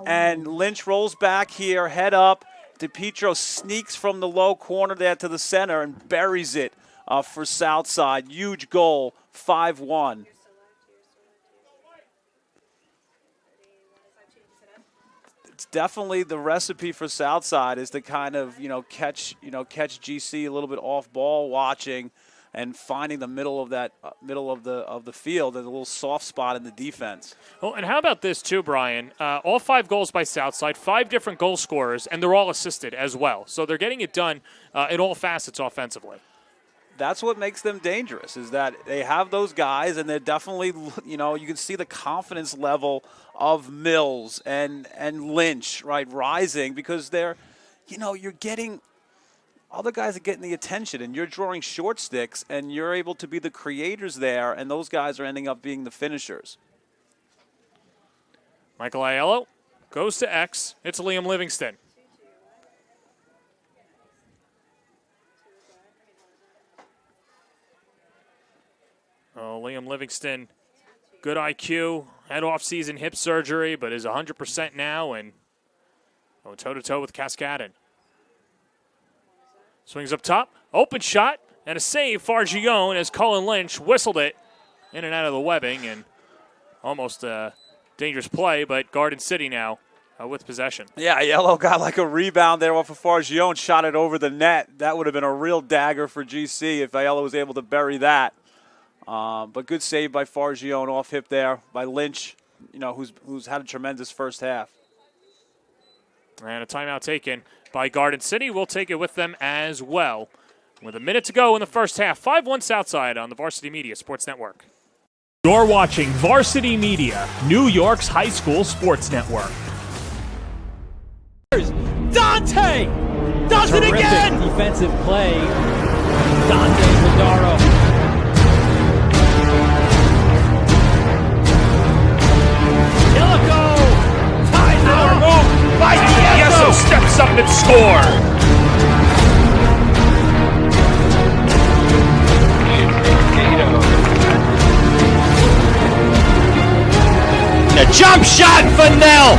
And Lynch rolls back here, head up. DePietro sneaks from the low corner there to the center and buries it for Southside. Huge goal, 5-1. definitely the recipe for Southside is to kind of catch GC a little bit off ball watching, and finding the middle of that middle of the field and a little soft spot in the defense. Well, and how about this too, Brian? All 5 goals by Southside, 5 different goal scorers, and they're all assisted as well. So they're getting it done in all facets offensively. That's what makes them dangerous, is that they have those guys, and they're definitely, you can see the confidence level of Mills and Lynch, right, rising, because they're, you're getting, other guys are getting the attention, and you're drawing short sticks, and you're able to be the creators there, and those guys are ending up being the finishers. Michael Aiello goes to X. It's Liam Livingston. Oh, Liam Livingston, good IQ, had off-season hip surgery, but is 100% now, and toe-to-toe with Cascadon. Swings up top, open shot, and a save, Fargione, as Cullen Lynch whistled it in and out of the webbing, and almost a dangerous play, but Garden City now with possession. Yeah, Yellow got like a rebound there off of Fargione, shot it over the net. That would have been a real dagger for GC if Aiello was able to bury that. But good save by Fargione off hip there by Lynch, who's had a tremendous first half. And a timeout taken by Garden City. We'll take it with them as well. With a minute to go in the first half, 5-1 Southside on the Varsity Media Sports Network. You're watching Varsity Media, New York's high school sports network. Dante does it Terrific again. defensive play. Dante Vidaro. Yeso steps up and score. A jump shot for Nell.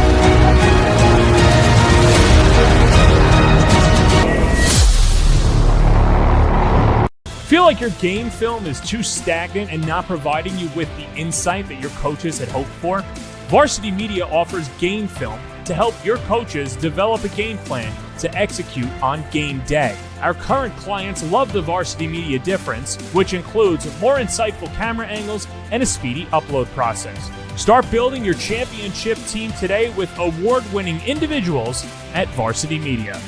Feel like your game film is too stagnant and not providing you with the insight that your coaches had hoped for? Varsity Media offers game film to help your coaches develop a game plan to execute on game day. Our current clients love the Varsity Media difference, which includes more insightful camera angles and a speedy upload process. Start building your championship team today with award-winning individuals at Varsity Media.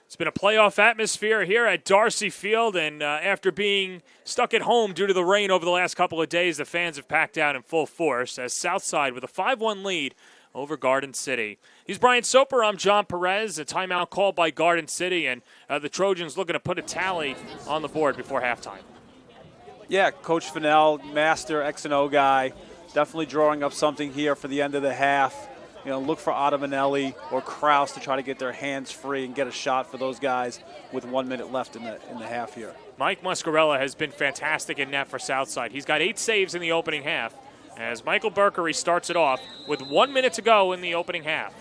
It's been a playoff atmosphere here at Darcy Field, and after being stuck at home due to the rain over the last couple of days, the fans have packed out in full force as Southside with a 5-1 lead over Garden City. He's Brian Soper. I'm John Perez. A timeout called by Garden City, and the Trojans looking to put a tally on the board before halftime. Yeah, Coach Fennell, master X&O guy, definitely drawing up something here for the end of the half. Look for Ottamanelli or Kraus to try to get their hands free and get a shot for those guys with 1 minute left in the half here. Mike Muscarella has been fantastic in net for Southside. He's got 8 saves in the opening half as Michael Berkery starts it off with 1 minute to go in the opening half.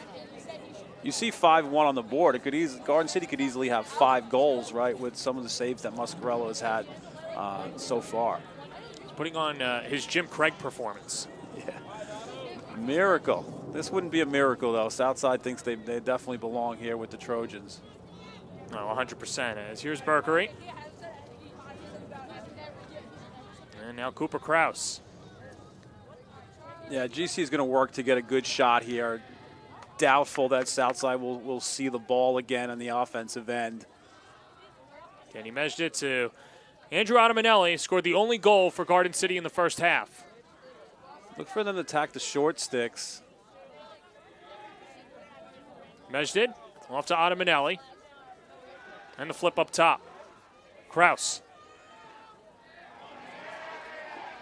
You see 5-1 on the board. Garden City could easily have 5 goals, right, with some of the saves that Muscarella has had so far. He's putting on his Jim Craig performance. Yeah, miracle. This wouldn't be a miracle, though. Southside thinks they definitely belong here with the Trojans. Oh, 100%. As here's Berkery. And now Cooper Kraus. Yeah, GC is going to work to get a good shot here. Doubtful that Southside will see the ball again on the offensive end. Kenny Mejda to Andrew Ottamanelli, scored the only goal for Garden City in the first half. Look for them to attack the short sticks. Mejda off to Ottamanelli. And the flip up top. Kraus.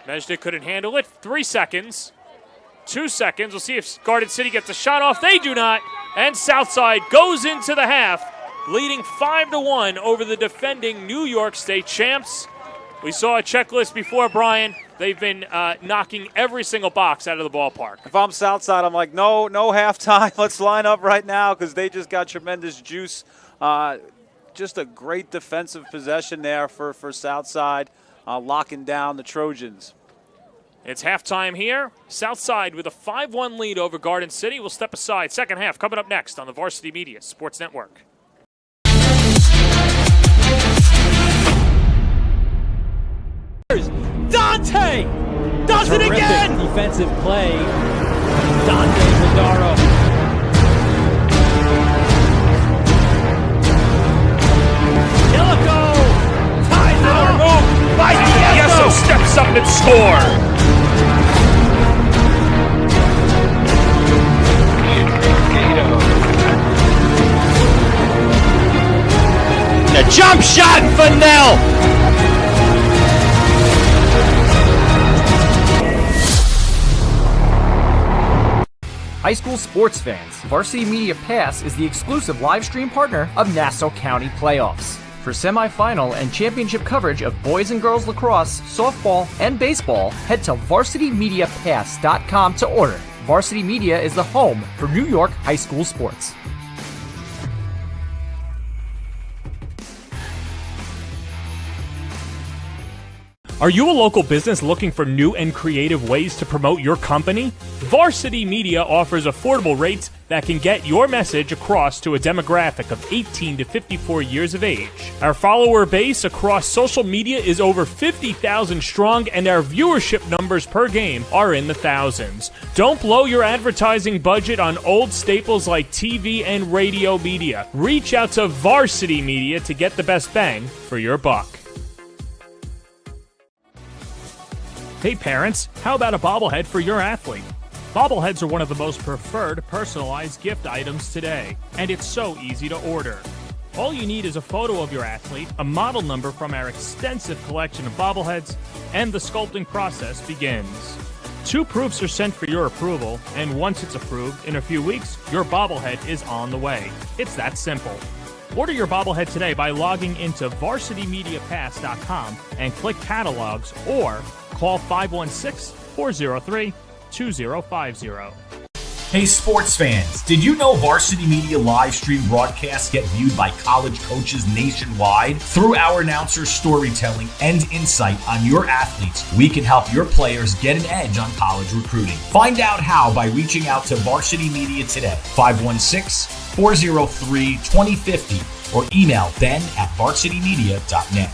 Mejda couldn't handle it. 3 seconds. 2 seconds. We'll see if Garden City gets a shot off. They do not. And Southside goes into the half, leading 5-1 over the defending New York State champs. We saw a checklist before, Brian. They've been knocking every single box out of the ballpark. If I'm Southside, I'm like, no halftime. Let's line up right now because they just got tremendous juice. Just a great defensive possession there for Southside, locking down the Trojans. It's halftime here. Southside with a 5-1 lead over Garden City. We'll step aside. Second half coming up next on the Varsity Media Sports Network. Dante does it Terrific again! defensive play. Dante Zadaro. Power move by Yeso. Steps up and score. A jump shot for Nell. High school sports fans, Varsity Media Pass is the exclusive live stream partner of Nassau County Playoffs. For semifinal and championship coverage of boys and girls lacrosse, softball, and baseball, head to varsitymediapass.com to order. Varsity Media is the home for New York high school sports. Are you a local business looking for new and creative ways to promote your company? Varsity Media offers affordable rates that can get your message across to a demographic of 18 to 54 years of age. Our follower base across social media is over 50,000 strong, and our viewership numbers per game are in the thousands. Don't blow your advertising budget on old staples like TV and radio media. Reach out to Varsity Media to get the best bang for your buck. Hey parents, how about a bobblehead for your athlete? Bobbleheads are one of the most preferred personalized gift items today, and it's so easy to order. All you need is a photo of your athlete, a model number from our extensive collection of bobbleheads, and the sculpting process begins. 2 proofs are sent for your approval, and once it's approved, in a few weeks, your bobblehead is on the way. It's that simple. Order your bobblehead today by logging into varsitymediapass.com and click catalogs, or call 516-403-2050. Hey sports fans, did you know Varsity Media live stream broadcasts get viewed by college coaches nationwide? Through our announcers' storytelling and insight on your athletes, we can help your players get an edge on college recruiting. Find out how by reaching out to Varsity Media today, 516-403-2050, or email ben@varsitymedia.net.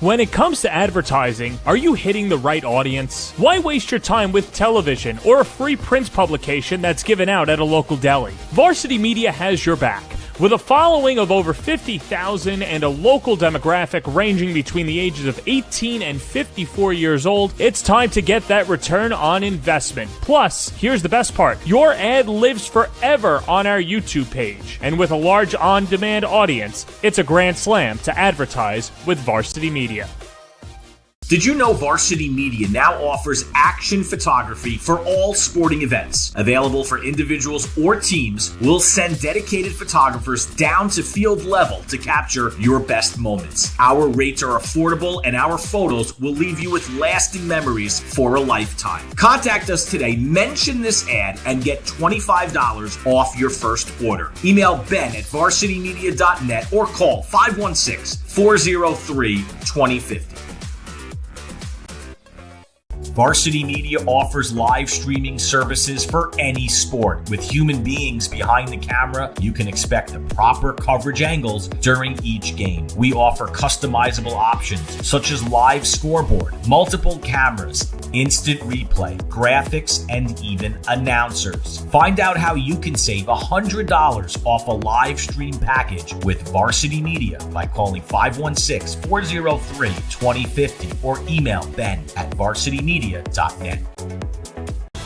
When it comes to advertising, are you hitting the right audience? Why waste your time with television or a free print publication that's given out at a local deli? Varsity Media has your back. With a following of over 50,000 and a local demographic ranging between the ages of 18 and 54 years old, it's time to get that return on investment. Plus, here's the best part. Your ad lives forever on our YouTube page. And with a large on-demand audience, it's a grand slam to advertise with Varsity Media. Did you know Varsity Media now offers action photography for all sporting events? Available for individuals or teams, we'll send dedicated photographers down to field level to capture your best moments. Our rates are affordable, and our photos will leave you with lasting memories for a lifetime. Contact us today, mention this ad, and get $25 off your first order. Email ben@varsitymedia.net or call 516-403-2050. Varsity Media offers live streaming services for any sport. With human beings behind the camera, you can expect the proper coverage angles during each game. We offer customizable options such as live scoreboard, multiple cameras, instant replay, graphics, and even announcers. Find out how you can save $100 off a live stream package with Varsity Media by calling 516-403-2050 or email ben@varsitymedia.net.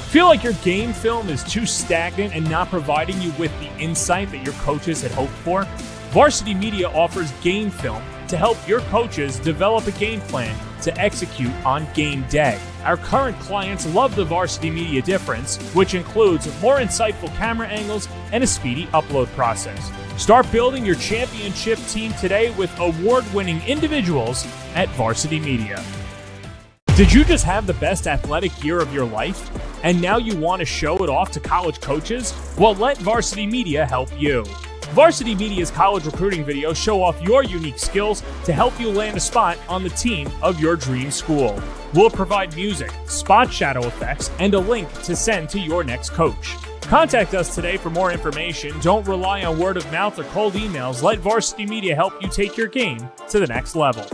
Feel like your game film is too stagnant and not providing you with the insight that your coaches had hoped for? Varsity Media offers game film to help your coaches develop a game plan to execute on game day. Our current clients love the Varsity Media difference, which includes more insightful camera angles and a speedy upload process. Start building your championship team today with award-winning individuals at Varsity Media. Did you just have the best athletic year of your life, and now you want to show it off to college coaches? Well, let Varsity Media help you. Varsity Media's college recruiting videos show off your unique skills to help you land a spot on the team of your dream school. We'll provide music, spot shadow effects, and a link to send to your next coach. Contact us today for more information. Don't rely on word of mouth or cold emails. Let Varsity Media help you take your game to the next level.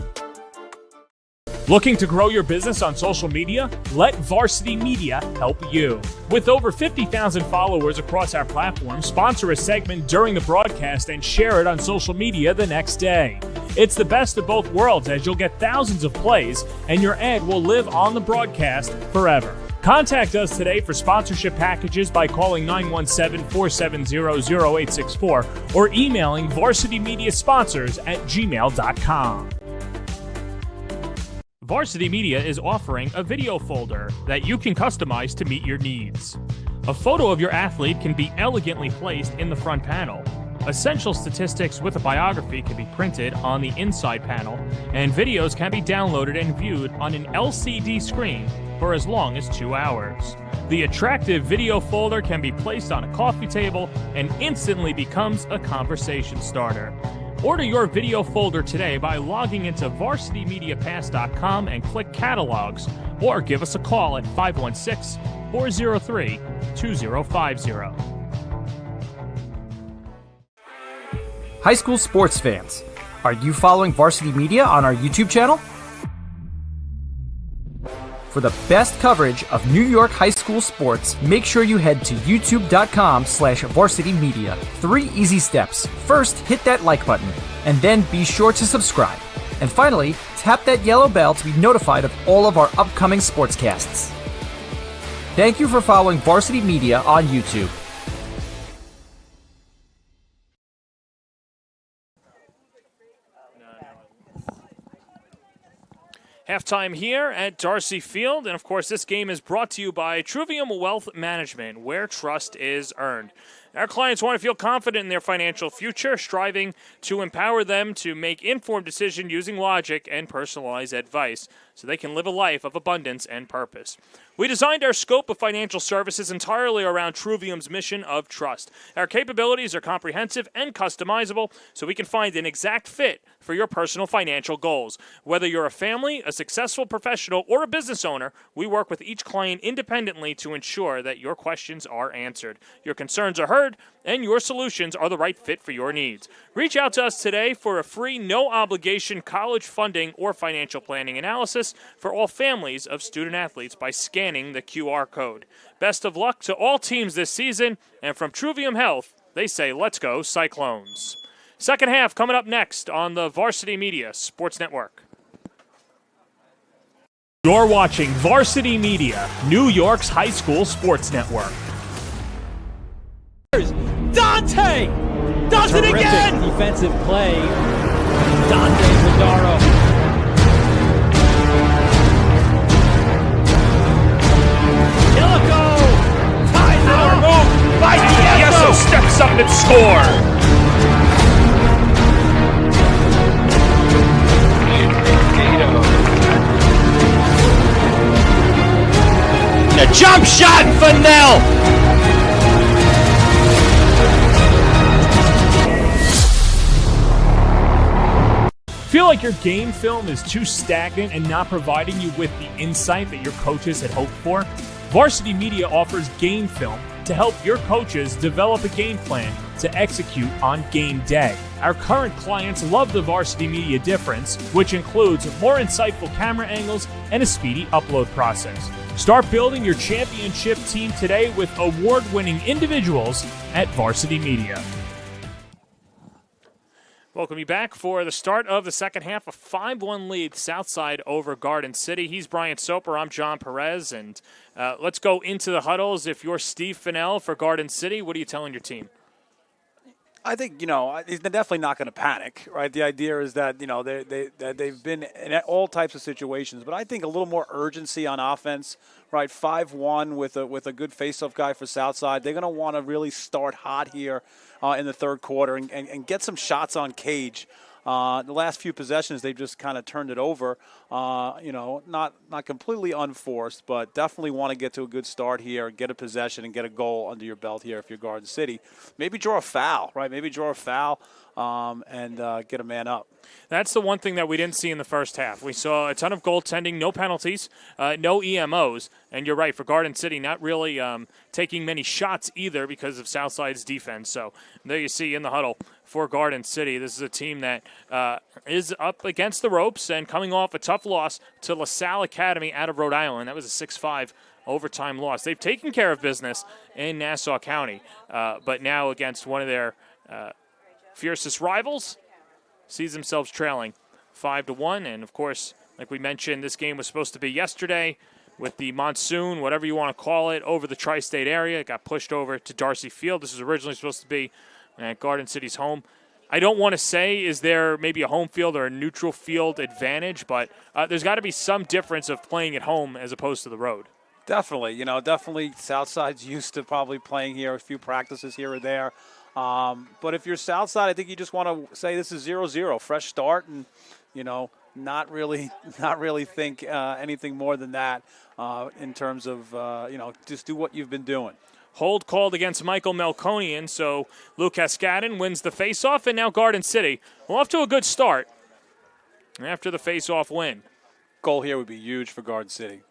Looking to grow your business on social media? Let Varsity Media help you. With over 50,000 followers across our platform, sponsor a segment during the broadcast and share it on social media the next day. It's the best of both worlds, as you'll get thousands of plays and your ad will live on the broadcast forever. Contact us today for sponsorship packages by calling 917-470-0864 or emailing varsitymediasponsors@gmail.com. Varsity Media is offering a video folder that you can customize to meet your needs. A photo of your athlete can be elegantly placed in the front panel. Essential statistics with a biography can be printed on the inside panel, and videos can be downloaded and viewed on an LCD screen for as long as 2 hours. The attractive video folder can be placed on a coffee table and instantly becomes a conversation starter. Order your video folder today by logging into varsitymediapass.com and click Catalogs, or give us a call at 516-403-2050. High school sports fans, are you following Varsity Media on our YouTube channel? For the best coverage of New York high school sports, make sure you head to youtube.com/Varsity Media. 3 easy steps. First, hit that like button, and then be sure to subscribe. And finally, tap that yellow bell to be notified of all of our upcoming sportscasts. Thank you for following Varsity Media on YouTube. Halftime here at Darcy Field, and of course this game is brought to you by Trivium Wealth Management, where trust is earned. Our clients want to feel confident in their financial future, striving to empower them to make informed decisions using logic and personalized advice so they can live a life of abundance and purpose. We designed our scope of financial services entirely around Truvium's mission of trust. Our capabilities are comprehensive and customizable, so we can find an exact fit for your personal financial goals. Whether you're a family, a successful professional, or a business owner, we work with each client independently to ensure that your questions are answered, your concerns are heard, and your solutions are the right fit for your needs. Reach out to us today for a free, no-obligation college funding or financial planning analysis for all families of student-athletes by scanning the QR code. Best of luck to all teams this season, and from Truvium Health, they say, let's go Cyclones. Second half coming up next on the Varsity Media Sports Network. You're watching Varsity Media, New York's high school sports network. Dante does it again! Defensive play. Dante Zadaro. Illico ties it up. By Yeso steps up and scores. A jump shot for Nell. Feel like your game film is too stagnant and not providing you with the insight that your coaches had hoped for? Varsity Media offers game film to help your coaches develop a game plan to execute on game day. Our current clients love the Varsity Media difference, which includes more insightful camera angles and a speedy upload process. Start building your championship team today with award-winning individuals at Varsity Media. Welcome you back for the start of the second half. A 5-1 lead, Southside over Garden City. He's Brian Soper. I'm John Perez. And let's go into the huddles. If you're Steve Fennell for Garden City, what are you telling your team? I think, he's definitely not going to panic, right? The idea is that, they've been in all types of situations, but I think a little more urgency on offense, right? 5-1 with a good face-off guy for Southside. They're going to want to really start hot here in the third quarter and get some shots on Cage The last few possessions, they've just kind of turned it over. Not completely unforced, but definitely want to get to a good start here, get a possession, and get a goal under your belt here if you're Garden City. Maybe draw a foul, right? Maybe draw a foul and get a man up. That's the one thing that we didn't see in the first half. We saw a ton of goaltending, no penalties, no EMOs. And you're right, for Garden City, not really taking many shots either because of Southside's defense. So there you see in the huddle for Garden City. This is a team that is up against the ropes and coming off a tough loss to LaSalle Academy out of Rhode Island. That was a 6-5 overtime loss. They've taken care of business in Nassau County, but now against one of their fiercest rivals, sees themselves trailing 5-1. And, of course, like we mentioned, this game was supposed to be yesterday with the monsoon, whatever you want to call it, over the tri-state area. It got pushed over to Darcy Field. This was originally supposed to be at Garden City's home. I don't want to say is there maybe a home field or a neutral field advantage, but there's got to be some difference of playing at home as opposed to the road. Definitely. Definitely Southside's used to probably playing here, a few practices here or there. But if you're Southside, I think you just want to say this is 0-0, fresh start, and, not really think anything more than that in terms of, just do what you've been doing. Hold called against Michael Melkonian, so Luke Cascadin wins the faceoff, and now Garden City. Well, off to a good start after the faceoff win. Goal here would be huge for Garden City.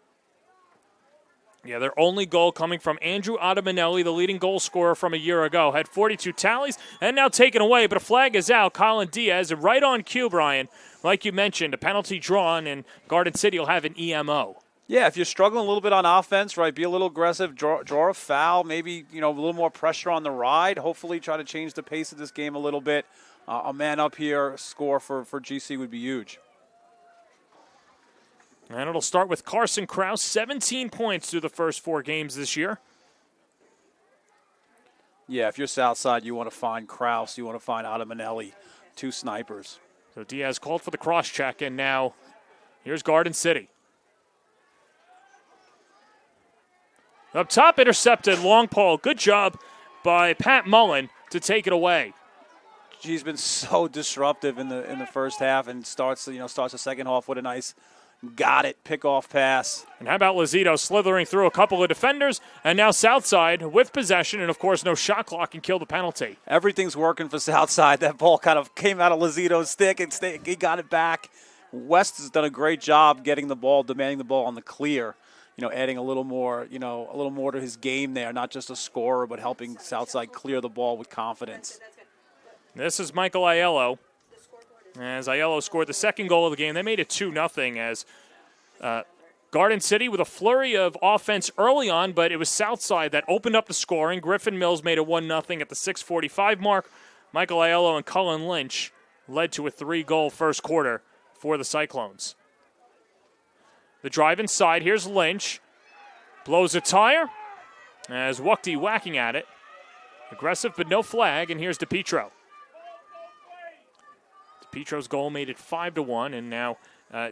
Yeah, their only goal coming from Andrew Ottaminelli, the leading goal scorer from a year ago. Had 42 tallies and now taken away, but a flag is out. Colin Diaz, right on cue, Brian. Like you mentioned, a penalty drawn, and Garden City will have an EMO. Yeah, if you're struggling a little bit on offense, right, be a little aggressive, draw a foul, maybe, a little more pressure on the ride. Hopefully try to change the pace of this game a little bit. A man up here score for GC would be huge. And it'll start with Carson Krause, 17 points through the first 4 games this year. Yeah, if you're Southside, you want to find Krause, you want to find Ottaminelli, 2 snipers. So Diaz called for the cross-check, and now here's Garden City. Up top, intercepted, long pole. Good job by Pat Mullen to take it away. He's been so disruptive in the first half, and starts the second half with a nice got it pick-off pass. And how about Lozito slithering through a couple of defenders, and now Southside with possession, and of course no shot clock can kill the penalty. Everything's working for Southside. That ball kind of came out of Lozito's stick, and he got it back. West has done a great job getting the ball, demanding the ball on the clear. Adding a little more to his game there, not just a scorer, but helping Southside clear the ball with confidence. This is Michael Aiello. As Aiello scored the second goal of the game, they made it 2-0 as Garden City with a flurry of offense early on, but it was Southside that opened up the scoring. Griffin Mills made it 1-0 at the 6:45 mark. Michael Aiello and Cullen Lynch led to a 3-goal first quarter for the Cyclones. The drive inside, here's Lynch. Blows a tire as Wuchty whacking at it. Aggressive but no flag, and here's DePietro. DePietro's goal made it 5-1, and now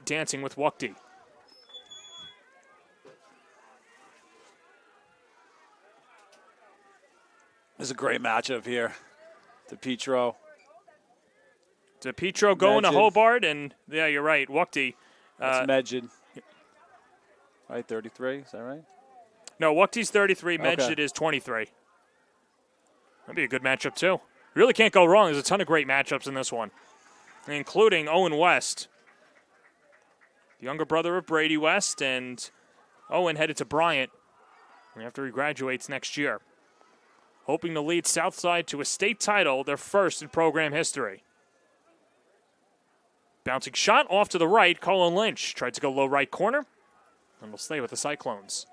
dancing with Wuchty. This is a great matchup here. DePietro going to Hobart, and yeah, you're right, Wuchty. That's Medjid. Right, 33, is that right? No, Wuchty's 33, Medjid Okay. is 23. That'd be a good matchup, too. Really can't go wrong. There's a ton of great matchups in this one, including Owen West, the younger brother of Brady West, and Owen headed to Bryant after he graduates next year, hoping to lead Southside to a state title, their first in program history. Bouncing shot off to the right, Colin Lynch tried to go low right corner, and will stay with the Cyclones.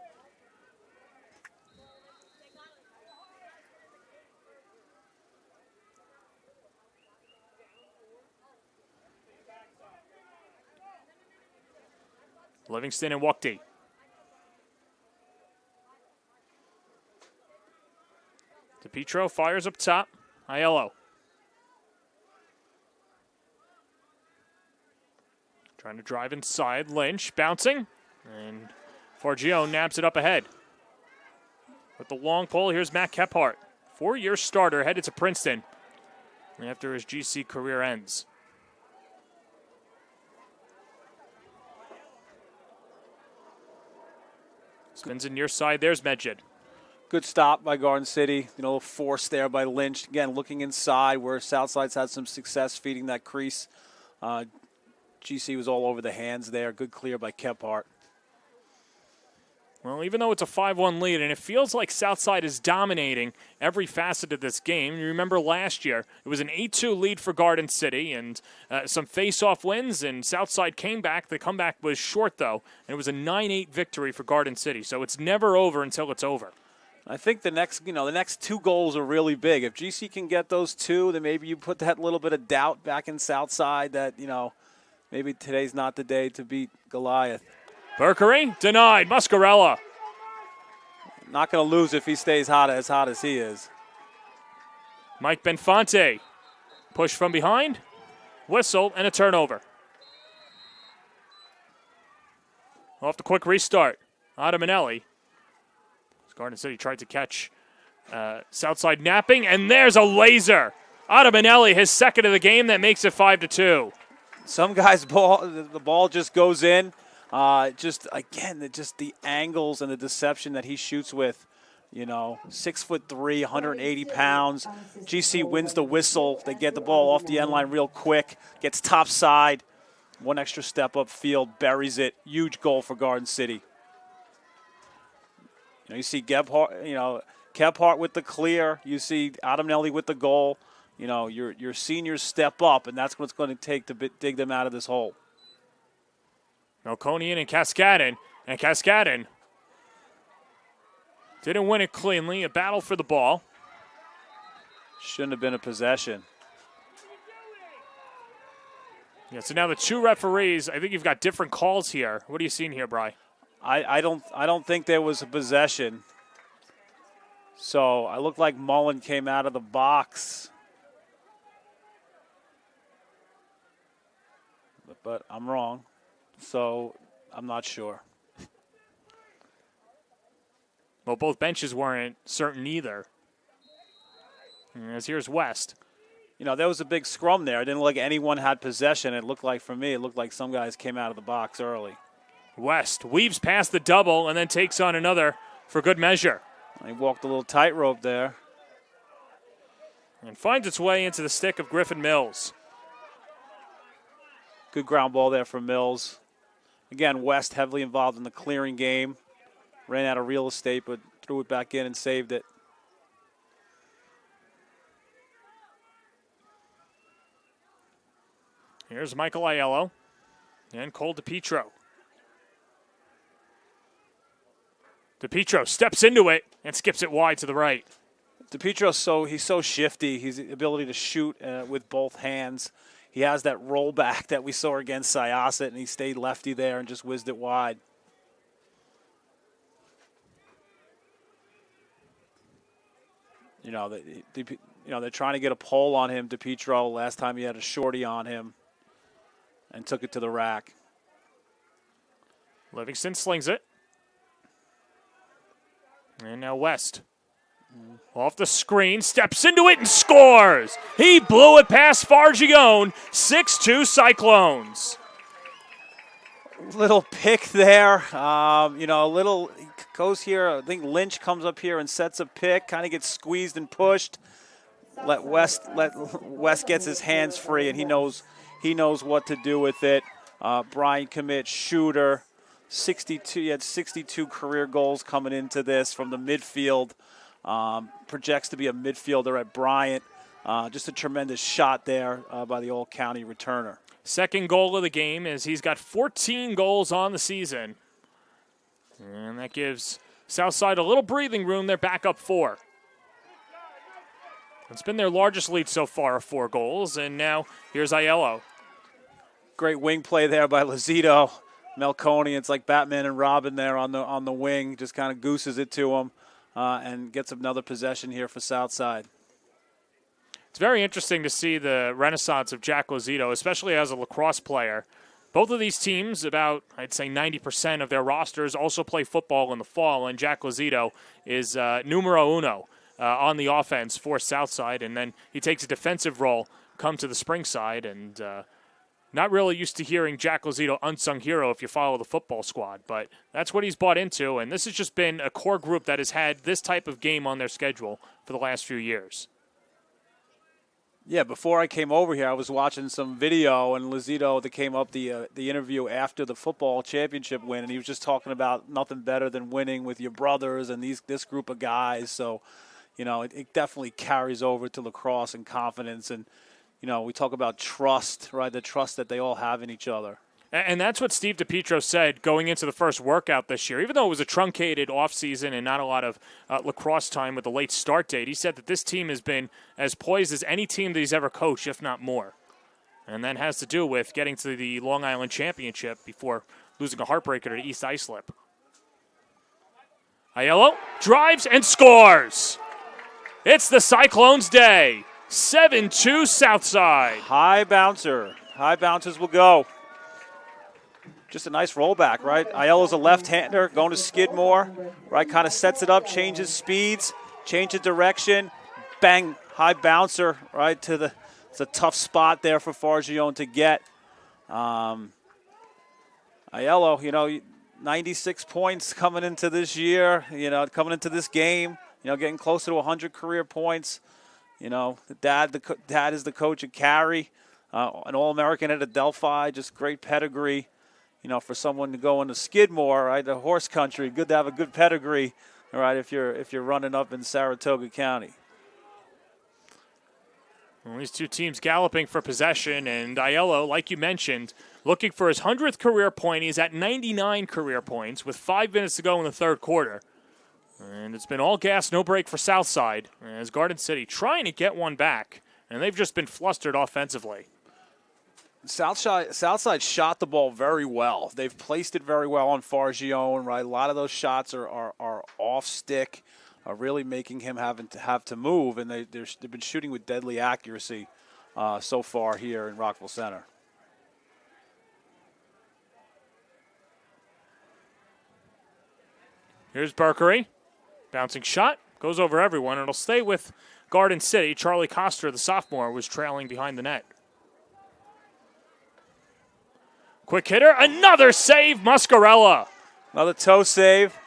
Livingston and Wuchty. DePietro fires up top. Aiello. Trying to drive inside. Lynch bouncing. And Fargio naps it up ahead. With the long pole, here's Matt Kephart. 4-year starter headed to Princeton after his GC career ends. Spins in near side. There's Medjid. Good stop by Garden City. A little force there by Lynch. Again, looking inside where Southside's had some success feeding that crease. GC was all over the hands there. Good clear by Kephart. Well, even though it's a 5-1 lead, and it feels like Southside is dominating every facet of this game. You remember last year, it was an 8-2 lead for Garden City, and some face-off wins, and Southside came back. The comeback was short, though, and it was a 9-8 victory for Garden City. So it's never over until it's over. I think the next 2 goals are really big. If GC can get those 2, then maybe you put that little bit of doubt back in Southside that, maybe today's not the day to beat Goliath. Berkery, denied. Muscarella. Not going to lose if he stays as hot as he is. Mike Benfonte. Push from behind. Whistle and a turnover. Off the quick restart. Adamanelli. Garden City tried to catch Southside napping, and there's a laser. Adamanelli, his second of the game, that makes it 5-2. Some guys' the ball just goes in. Just the angles and the deception that he shoots with. 6'3", 180 pounds. GC wins the whistle. They get the ball off the end line real quick. Gets top side. One extra step up field, buries it. Huge goal for Garden City. You see Kephart with the clear. You see Adamanelli with the goal. Your seniors step up, and that's what it's going to take to dig them out of this hole. Melkonian and Cascadin. And Cascadin didn't win it cleanly. A battle for the ball. Shouldn't have been a possession. Yeah, so now the 2 referees, I think you've got different calls here. What are you seeing here, Bri? I don't think there was a possession. So I look like Mullen came out of the box. But I'm wrong. So I'm not sure. Well, both benches weren't certain either. As here's West. There was a big scrum there. It didn't look like anyone had possession. It looked like some guys came out of the box early. West weaves past the double and then takes on another for good measure. He walked a little tightrope there. And finds its way into the stick of Griffin Mills. Good ground ball there from Mills. Again, West heavily involved in the clearing game. Ran out of real estate, but threw it back in and saved it. Here's Michael Aiello and Cole DePietro. DePietro steps into it and skips it wide to the right. DePietro, he's so shifty. His ability to shoot with both hands. He has that rollback that we saw against Syosset, and he stayed lefty there and just whizzed it wide. They're trying to get a pole on him, DePietro. Last time he had a shorty on him and took it to the rack. Livingston slings it. And now West. Off the screen, steps into it and scores. He blew it past Fargione. 6-2 Cyclones. Little pick there. Little goes here. I think Lynch comes up here and sets a pick. Kind of gets squeezed and pushed. Let West gets his hands free, and he knows what to do with it. Brian Commit, shooter. 62. He had 62 career goals coming into this from the midfield. Projects to be a midfielder at Bryant. Just a tremendous shot there by the Old County returner. Second goal of the game is he's got 14 goals on the season. And that gives Southside a little breathing room. They're back up 4. It's been their largest lead so far of 4 goals. And now here's Aiello. Great wing play there by Lazito. Melconi, it's like Batman and Robin there on the wing. Just kind of gooses it to him and gets another possession here for Southside. It's very interesting to see the renaissance of Jack Lazito, especially as a lacrosse player. Both of these teams, about, I'd say 90% of their rosters, also play football in the fall, and Jack Lazito is numero uno on the offense for Southside, and then he takes a defensive role come to the spring side, and Not really used to hearing Jack Lozito unsung hero if you follow the football squad, but that's what he's bought into, and this has just been a core group that has had this type of game on their schedule for the last few years. Yeah, before I came over here, I was watching some video, and Lozito that came up the interview after the football championship win, and he was just talking about nothing better than winning with your brothers and this group of guys. So, it definitely carries over to lacrosse and confidence, and we talk about trust, right? The trust that they all have in each other. And that's what Steve DiPietro said going into the first workout this year. Even though it was a truncated offseason and not a lot of lacrosse time with a late start date, he said that this team has been as poised as any team that he's ever coached, if not more. And that has to do with getting to the Long Island Championship before losing a heartbreaker to East Islip. Aiello drives and scores. It's the Cyclones' day. 7-2 Southside. High bouncer. High bouncers will go. Just a nice rollback, right? Aiello's a left-hander going to Skidmore, right? Kind of sets it up, changes speeds, changes direction. Bang, high bouncer, right? It's a tough spot there for Fargione to get. Aiello, 96 points coming into this year, coming into this game, getting closer to 100 career points. The dad is the coach at Cary, an All-American at Adelphi, just great pedigree. For someone to go into Skidmore, right, the horse country, good to have a good pedigree, all right, if you're running up in Saratoga County. Well, these two teams galloping for possession, and Aiello, like you mentioned, looking for his 100th career point. He's at 99 career points with 5 minutes to go in the third quarter. And it's been all gas, no break for Southside, as Garden City trying to get one back, and they've just been flustered offensively. Southside shot the ball very well. They've placed it very well on Fargione, right? A lot of those shots are off stick, really making him have to move, and they've been shooting with deadly accuracy so far here in Rockville Center. Here's Berkery. Bouncing shot. Goes over everyone. It'll stay with Garden City. Charlie Coster, the sophomore, was trailing behind the net. Quick hitter. Another save, Muscarella. Another toe save.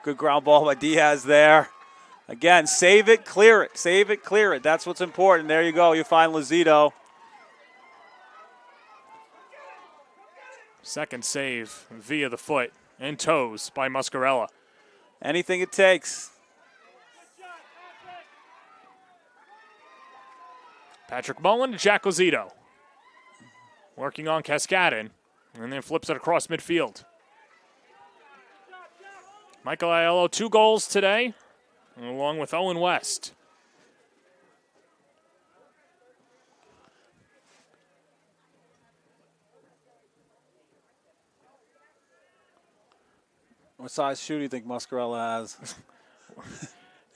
Good ground ball by Diaz there. Again, save it, clear it. Save it, clear it. That's what's important. There you go. You find Lozito. Second save via the foot and toes by Muscarella. Anything it takes. Patrick Mullen to Jack Lozito. Working on Cascadin, and then flips it across midfield. Michael Aiello, 2 goals today, along with Owen West. What size shoe do you think Muscarella has?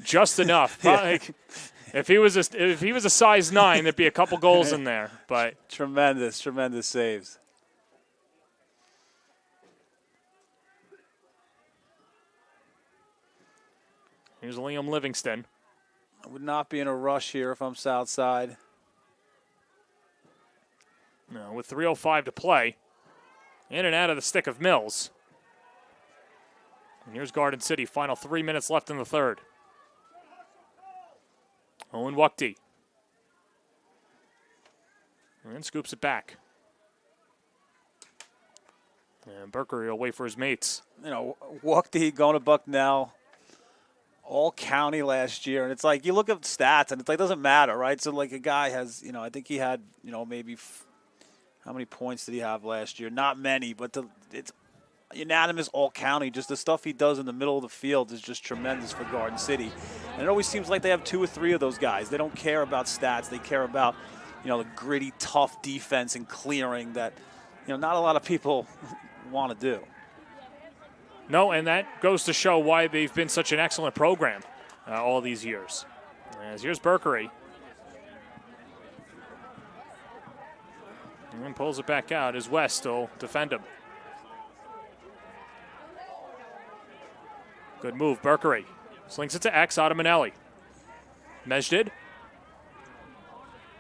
Just enough. Probably, if he was a size 9, there'd be a couple goals in there. But tremendous saves. Here's Liam Livingston. I would not be in a rush here if I'm Southside. No, with 3:05 to play, in and out of the stick of Mills. And here's Garden City. Final 3 minutes left in the third. Owen Wuchty. And scoops it back. And Berkery will wait for his mates. Wuchty going to Bucknell. All county last year. And it's like, you look at stats, and it's like, it doesn't matter, right? So, like, a guy has, I think he had, maybe, how many points did he have last year? Not many, but it's unanimous all county. Just the stuff he does in the middle of the field is just tremendous for Garden City. And it always seems like they have 2 or 3 of those guys. They don't care about stats. They care about, the gritty, tough defense and clearing that, not a lot of people want to do. No, and that goes to show why they've been such an excellent program all these years. As here's Berkery. And pulls it back out as West will defend him. Good move, Berkery. Slings it to X, Ottamanelli. Mejdid.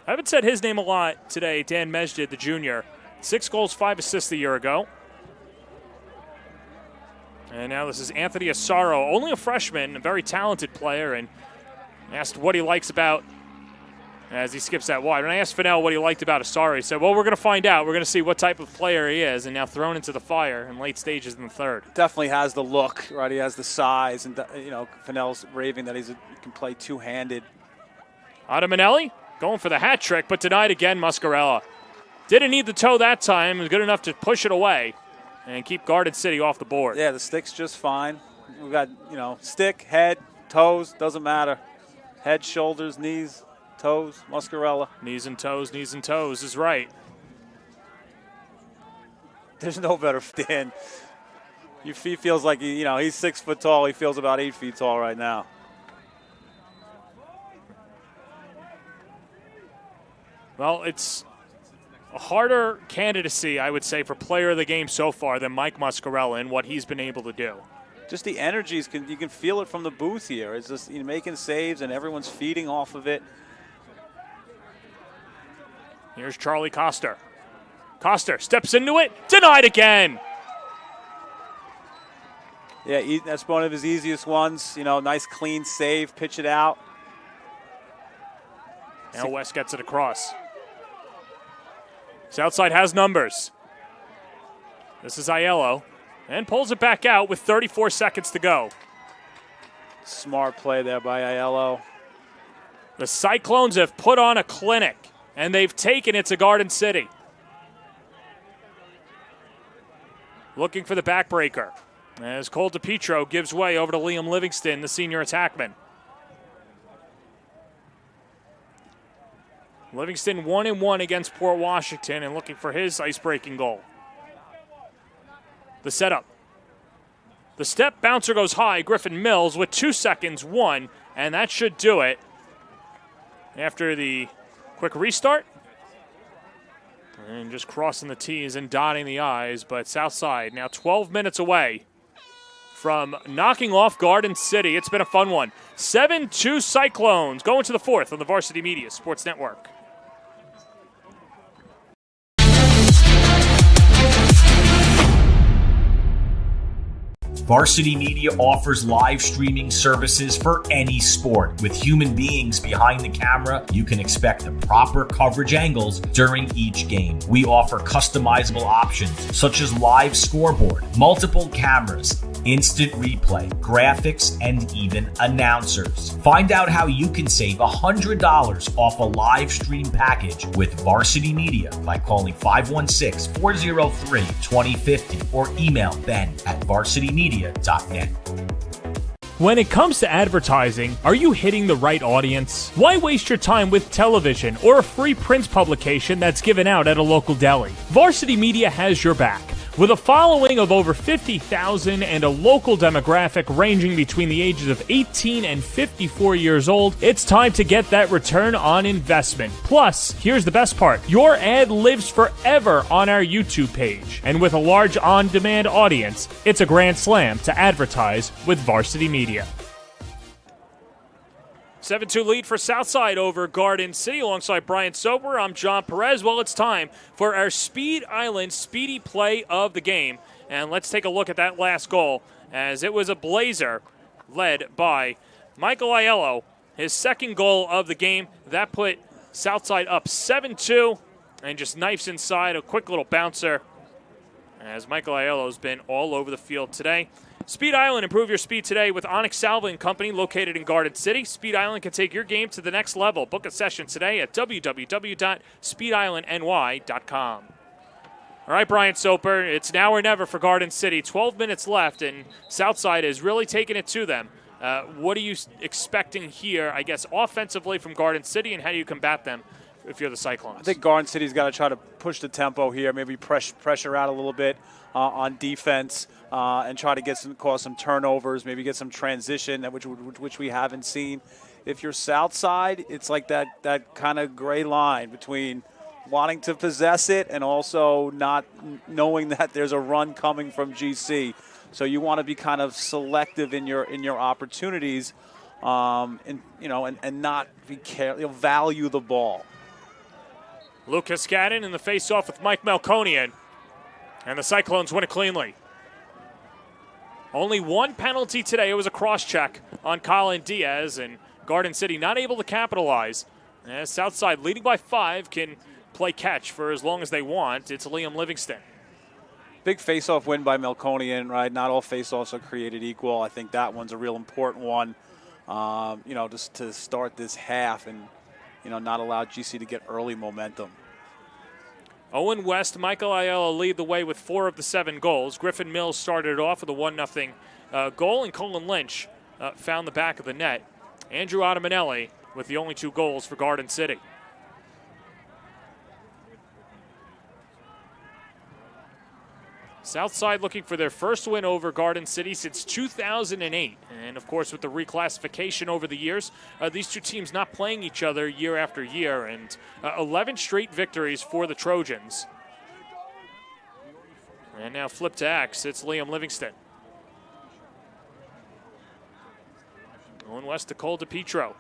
I haven't said his name a lot today, Dan Mesjid, the junior. 6 goals, 5 assists a year ago. And now this is Anthony Asaro, only a freshman, a very talented player, and asked what he likes about, as he skips that wide. When I asked Fennell what he liked about Asaro, he said, well, we're going to find out. We're going to see what type of player he is, and now thrown into the fire in late stages in the third. Definitely has the look, right? He has the size, and, Fennell's raving that he can play two-handed. Adamanelli going for the hat trick, but denied again, Muscarella. Didn't need the toe that time. It was good enough to push it away and keep Garden City off the board. Yeah, the stick's just fine. We've got, stick, head, toes, doesn't matter. Head, shoulders, knees, toes, Muscarella. Knees and toes is right. There's no better Dan. He feels like, he's 6 foot tall. He feels about 8 feet tall right now. Well, it's a harder candidacy, I would say, for player of the game so far than Mike Muscarella and what he's been able to do. Just the energies, you can feel it from the booth here. It's just making saves and everyone's feeding off of it. Here's Charlie Coster. Coster steps into it, denied again. Yeah, that's one of his easiest ones. Nice clean save, pitch it out. Now West gets it across. Southside has numbers. This is Aiello, and pulls it back out with 34 seconds to go. Smart play there by Aiello. The Cyclones have put on a clinic, and they've taken it to Garden City. Looking for the backbreaker, as Cole DiPietro gives way over to Liam Livingston, the senior attackman. Livingston 1-1 against Port Washington and looking for his ice-breaking goal. The setup. The step bouncer goes high. Griffin Mills with 2 seconds, 1, and that should do it. After the quick restart. And just crossing the T's and dotting the I's, but Southside now 12 minutes away from knocking off Garden City. It's been a fun one. 7-2 Cyclones going to the fourth on the Varsity Media Sports Network. Varsity Media offers live streaming services for any sport. With human beings behind the camera, you can expect the proper coverage angles during each game. We offer customizable options such as live scoreboard, multiple cameras, instant replay, graphics, and even announcers. Find out how you can save $100 off a live stream package with Varsity Media by calling 516-403-2050 or email ben@varsitymedia.net. When it comes to advertising, are you hitting the right audience? Why waste your time with television or a free print publication that's given out at a local deli? Varsity Media has your back. With a following of over 50,000 and a local demographic ranging between the ages of 18 and 54 years old, it's time to get that return on investment. Plus, here's the best part. Your ad lives forever on our YouTube page. And with a large on-demand audience, it's a grand slam to advertise with Varsity Media. 7-2 lead for Southside over Garden City. Alongside Brian Soper, I'm John Perez. Well, it's time for our Speed Island Speedy Play of the game. And let's take a look at that last goal, as it was a blazer led by Michael Aiello. His second goal of the game. That put Southside up 7-2 and just knifes inside. A quick little bouncer, as Michael Aiello's been all over the field today. Speed Island, improve your speed today with Onyx Salva & Company, located in Garden City. Speed Island can take your game to the next level. Book a session today at www.speedislandny.com. All right, Brian Soper, it's now or never for Garden City. 12 minutes left, and Southside is really taking it to them. What are you expecting here, I guess, offensively from Garden City, and how do you combat them if you're the Cyclones? I think Garden City's got to try to push the tempo here, maybe pressure out a little bit on defense, and try to cause some turnovers, maybe get some transition, which we haven't seen. If you're Southside, it's like that kind of gray line between wanting to possess it and also not knowing that there's a run coming from GC. So you want to be kind of selective in your opportunities, and not be value the ball. Lucas Gadden in the face-off with Mike Melkonian. And the Cyclones win it cleanly. Only one penalty today. It was a cross-check on Colin Diaz, and Garden City not able to capitalize. As Southside, leading by 5, can play catch for as long as they want. It's Liam Livingston. Big face-off win by Melkonian, right? Not all face-offs are created equal. I think that one's a real important one, just to start this half and, not allow GC to get early momentum. Owen West, Michael Ayala lead the way with 4 of the 7 goals. Griffin Mills started it off with a 1-0 goal, and Colin Lynch found the back of the net. Andrew Ottaminelli with the only 2 goals for Garden City. Southside looking for their first win over Garden City since 2008. And, of course, with the reclassification over the years, these two teams not playing each other year after year. And 11 straight victories for the Trojans. And now flip to X. It's Liam Livingston. Owen West to Cole DePietro.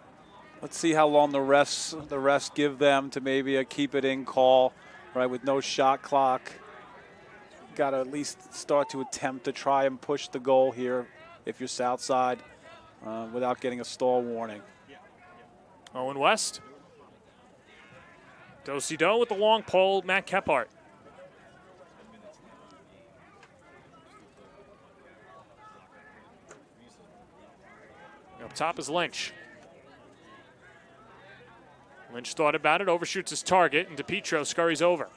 Let's see how long the refs give them to maybe a keep-it-in call, right, with no shot clock. Got to at least start to attempt to try and push the goal here if you're Southside without getting a stall warning. Owen West. Do with the long pole, Matt Kephart. Up top is Lynch. Lynch thought about it, overshoots his target, and DePietro scurries over.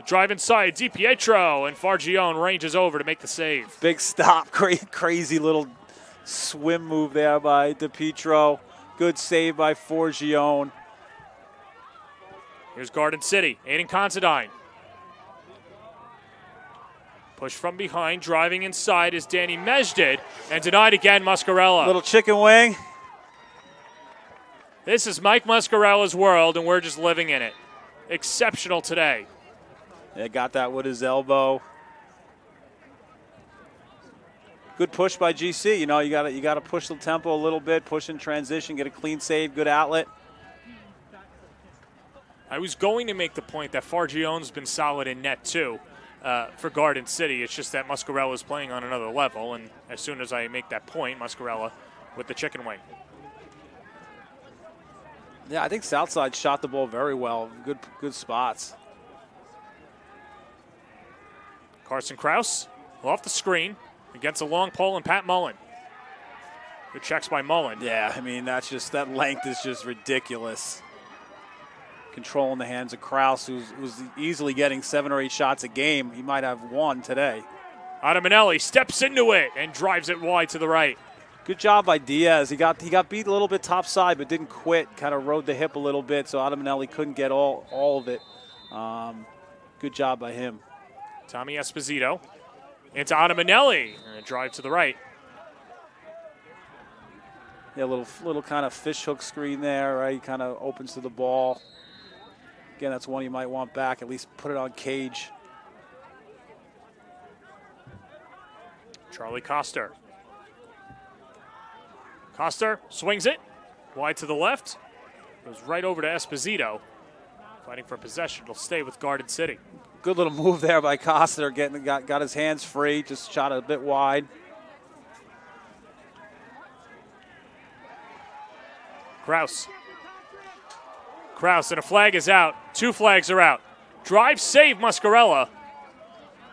Drive inside, DiPietro, and Fargione ranges over to make the save. Big stop, crazy little swim move there by DiPietro. Good save by Fargione. Here's Garden City, Aiden Considine. Push from behind, driving inside is Danny Mejdid, and denied again, Muscarella. Little chicken wing. This is Mike Muscarella's world, and we're just living in it. Exceptional today. Yeah, got that with his elbow. Good push by GC. You got to push the tempo a little bit, push in transition, get a clean save, good outlet. I was going to make the point that Fargione's been solid in net too for Garden City. It's just that Muscarella is playing on another level, and as soon as I make that point, Muscarella with the chicken wing. Yeah, I think Southside shot the ball very well. Good spots. Carson Kraus off the screen against a long pole and Pat Mullen. Good checks by Mullen. Yeah, I mean, that length is just ridiculous. Controlling the hands of Kraus, who's easily getting 7 or 8 shots a game. He might have 1 today. Ottaminelli steps into it and drives it wide to the right. Good job by Diaz. He got beat a little bit topside, but didn't quit. Kind of rode the hip a little bit, so Ottaminelli couldn't get all of it. Good job by him. Tommy Esposito into Ottaminelli, and a drive to the right. Yeah, little kind of fish hook screen there, right? He kind of opens to the ball. Again, that's one you might want back. At least put it on cage. Charlie Coster. Coster swings it wide to the left. Goes right over to Esposito. Fighting for possession. It'll stay with Garden City. Good little move there by Coster. Got his hands free. Just shot it a bit wide. Kraus, and a flag is out. 2 flags are out. Drive save Muscarella.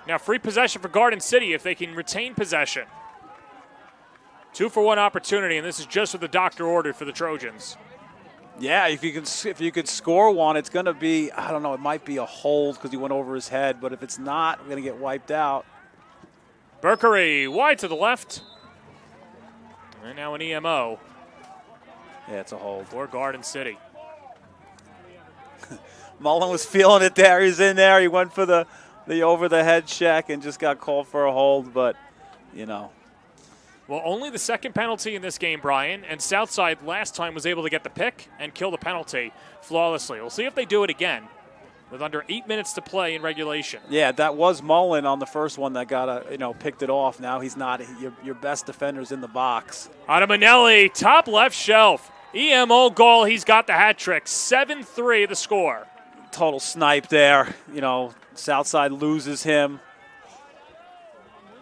Now free possession for Garden City if they can retain possession. 2-for-1 opportunity, and this is just what the doctor ordered for the Trojans. Yeah, if you could score one, it's going to be, I don't know, it might be a hold because he went over his head, but if it's not, we're going to get wiped out. Berkery wide to the left. And now an EMO. Yeah, it's a hold. For Garden City. Mullen was feeling it there. He's in there. He went for the over-the-head check and just got called for a hold, but, Well, only the second penalty in this game, Brian, and Southside last time was able to get the pick and kill the penalty flawlessly. We'll see if they do it again. with under 8 minutes to play in regulation. Yeah, that was Mullen on the first one that got picked it off. Now he's not. Your best defender's in the box. Ottamanelli, top left shelf. EMO goal, he's got the hat trick. 7-3 the score. Total snipe there. Southside loses him.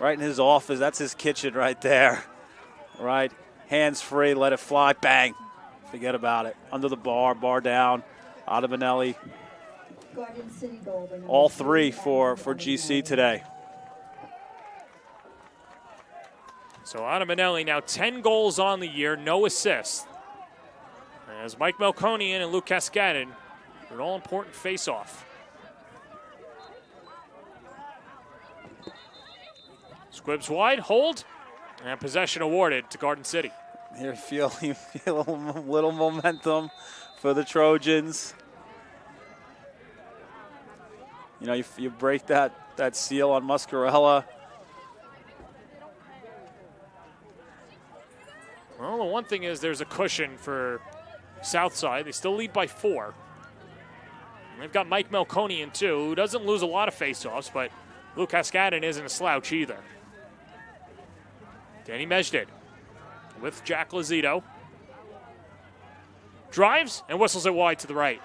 Right in his office. That's his kitchen right there. Right. Hands free, let it fly. Bang. Forget about it. Under the bar down. Ottamanelli. All three for GC today. So Ottamanelli now 10 goals on the year, no assists. As Mike Melkonian and Luke Cascadin, an all-important face-off. Squibs wide, hold, and possession awarded to Garden City. Here, you feel a little momentum for the Trojans. You break that seal on Muscarella. Well, the one thing is there's a cushion for Southside. They still lead by 4. And they've got Mike Melkonian, too, who doesn't lose a lot of faceoffs, but Luke Cascadin isn't a slouch either. Danny Mejdid with Jack Lazito. Drives and whistles it wide to the right.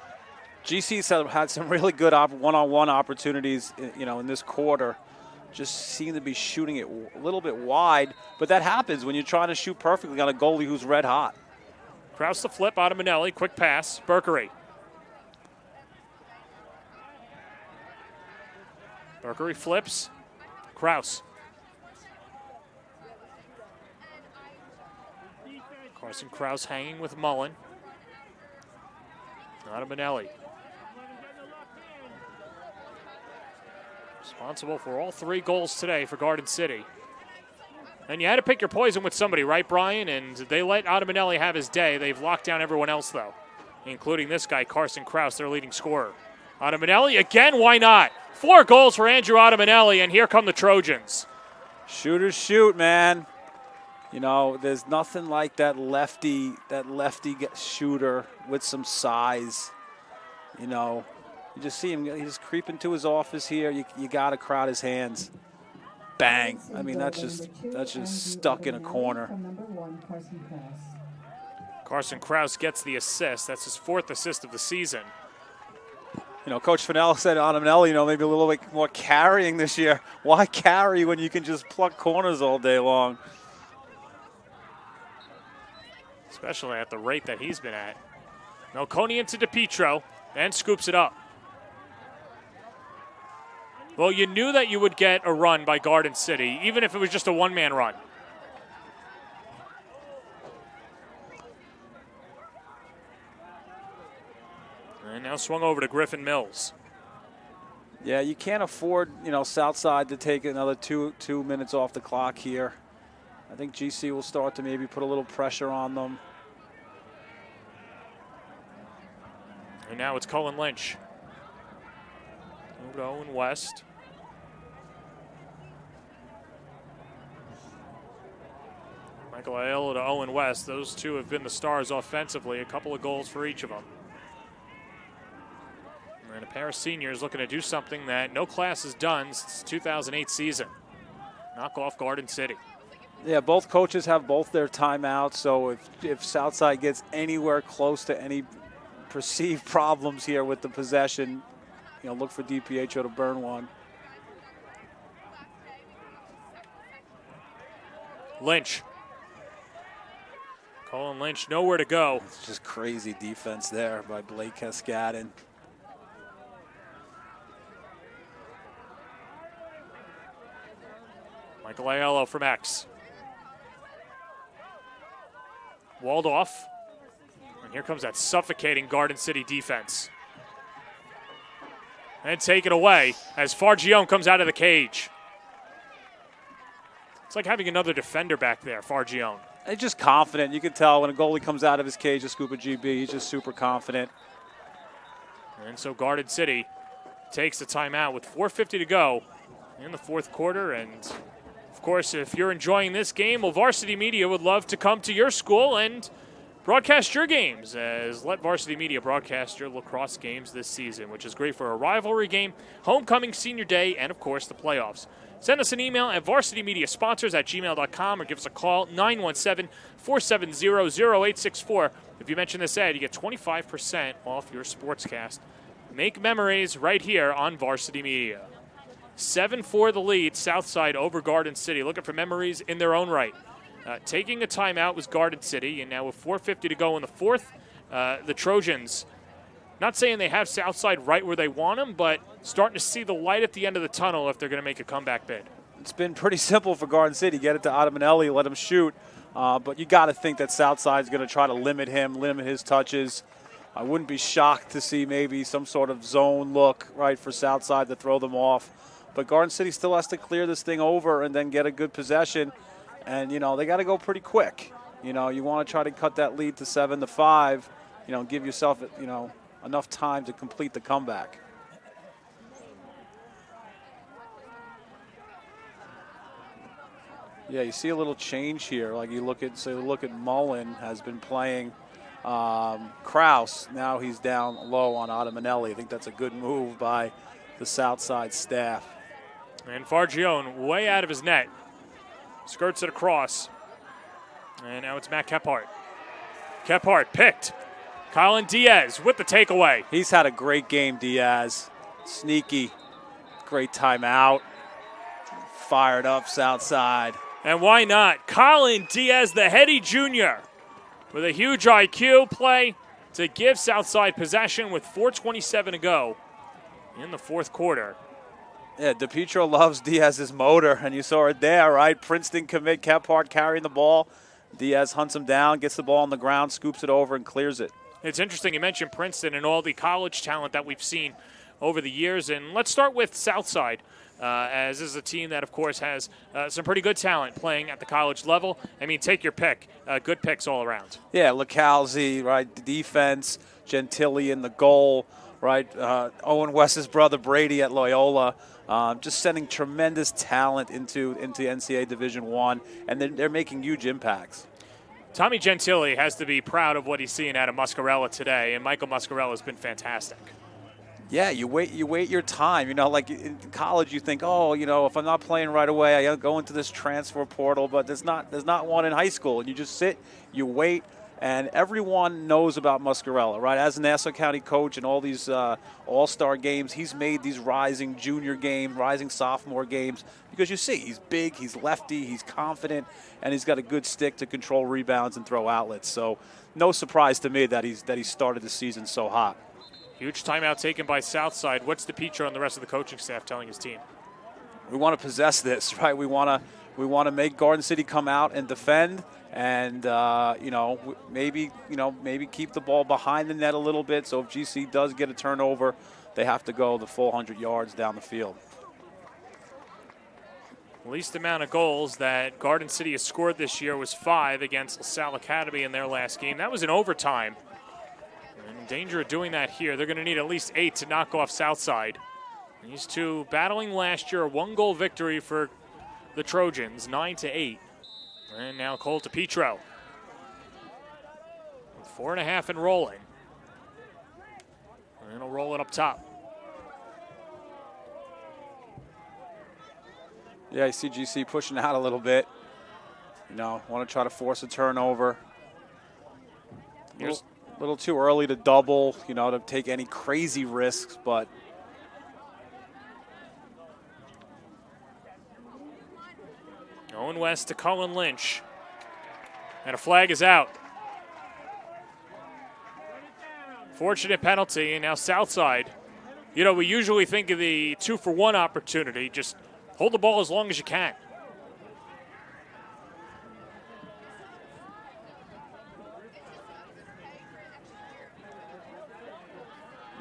GC's had some really good one-on-one opportunities, in this quarter. Just seem to be shooting it a little bit wide, but that happens when you're trying to shoot perfectly on a goalie who's red hot. Kraus to flip, Ottamanelli, quick pass, Berkery. Berkery flips, Kraus. Carson Kraus hanging with Mullen. Ottamanelli. Responsible for all 3 goals today for Garden City. And you had to pick your poison with somebody, right, Brian? And they let Ottamanelli have his day. They've locked down everyone else, though, including this guy, Carson Kraus, their leading scorer. Ottamanelli, again, why not? 4 goals for Andrew Ottamanelli, and here come the Trojans. Shooters shoot, man. There's nothing like that lefty shooter with some size. You just see him, he's creeping to his office here. You got to crowd his hands. Bang. I mean, that's just stuck in a corner. Carson Kraus gets the assist. That's his 4th assist of the season. Coach Fennell said Ottamanelli, maybe a little bit more carrying this year. Why carry when you can just pluck corners all day long? Especially at the rate that he's been at. Melkonian to DePietro, and scoops it up. Well, you knew that you would get a run by Garden City, even if it was just a one-man run. And now swung over to Griffin Mills. Yeah, you can't afford, Southside to take another two minutes off the clock here. I think GC will start to maybe put a little pressure on them. And now it's Cullen Lynch. Over to Owen West. Michael Aiello to Owen West. Those two have been the stars offensively. A couple of goals for each of them. And a pair of seniors looking to do something that no class has done since the 2008 season. Knock off Garden City. Yeah, both coaches have both their timeouts, so if Southside gets anywhere close to any perceived problems here with the possession, look for DiPietro to burn one. Lynch. Colin Lynch, nowhere to go. It's just crazy defense there by Blake Cascadin. Michael Aiello from X. Walled off. And here comes that suffocating Garden City defense. And taken away as Fargione comes out of the cage. It's like having another defender back there, Fargione. He's just confident. You can tell when a goalie comes out of his cage, a scoop of GB, he's just super confident. And so Garden City takes the timeout with 4:50 to go in the fourth quarter. And, of course, if you're enjoying this game, well, Varsity Media would love to come to your school and broadcast your games, as let Varsity Media broadcast your lacrosse games this season, which is great for a rivalry game, homecoming, senior day, and, of course, the playoffs. Send us an email at varsitymediasponsors@gmail.com or give us a call, 917-470-0864. If you mention this ad, you get 25% off your sportscast. Make memories right here on Varsity Media. 7-4 the lead, Southside over Garden City. Looking for memories in their own right. Taking a timeout was Garden City, and now with 4:50 to go in the fourth, the Trojans, not saying they have Southside right where they want them, but starting to see the light at the end of the tunnel if they're going to make a comeback bid. It's been pretty simple for Garden City. Get it to Adamanelli, let him shoot. But you got to think that Southside's going to try to limit his touches. I wouldn't be shocked to see maybe some sort of zone look, right, for Southside to throw them off. But Garden City still has to clear this thing over and then get a good possession. And, they got to go pretty quick. You want to try to cut that lead to 7-5, give yourself, enough time to complete the comeback. Yeah, you see a little change here. Like you look at Mullen has been playing Kraus. Now he's down low on Adamanelli. I think that's a good move by the Southside staff. And Fargione way out of his net. Skirts it across. And now it's Matt Kephart. Kephart picked. Colin Diaz with the takeaway. He's had a great game, Diaz. Sneaky. Great timeout. Fired up Southside. And why not? Colin Diaz, the heady junior, with a huge IQ play to give Southside possession with 4:27 to go in the fourth quarter. Yeah, DePietro loves Diaz's motor, and you saw it there, right? Princeton commit, Kephart carrying the ball. Diaz hunts him down, gets the ball on the ground, scoops it over, and clears it. It's interesting you mentioned Princeton and all the college talent that we've seen over the years. And let's start with Southside, as this is a team that, of course, has some pretty good talent playing at the college level. I mean, take your pick. Good picks all around. Yeah, Lacalzi, right? The defense, Gentili in the goal, right? Owen West's brother Brady at Loyola. Just sending tremendous talent into NCAA Division I, and they're making huge impacts. Tommy Gentili has to be proud of what he's seeing out of Muscarella today, and Michael Muscarella has been fantastic. Yeah, you wait your time. Like in college, you think, if I'm not playing right away, I gotta go into this transfer portal. But there's not one in high school, and you just sit, you wait. And everyone knows about Muscarella, right? As a Nassau County coach in all these all-star games, he's made these rising junior games, rising sophomore games, because you see he's big, he's lefty, he's confident, and he's got a good stick to control rebounds and throw outlets. So no surprise to me that he started the season so hot. Huge timeout taken by Southside. What's DePietro and the rest of the coaching staff telling his team? We want to possess this, right? We want to make Garden City come out and defend. And, maybe keep the ball behind the net a little bit. So if GC does get a turnover, they have to go the full 100 yards down the field. Least amount of goals that Garden City has scored this year was 5 against LaSalle Academy in their last game. That was in overtime. And in danger of doing that here. They're going to need at least 8 to knock off Southside. These two battling last year, a 1-goal victory for the Trojans, 9-8. And now Cole DePietro. 4.5 and rolling. And he'll roll it up top. Yeah, I see GC pushing out a little bit. Want to try to force a turnover. A little too early to double, to take any crazy risks, but Owen West to Cullen Lynch. And a flag is out. Fortunate penalty, and now Southside. We usually think of the 2-for-1 opportunity. Just hold the ball as long as you can.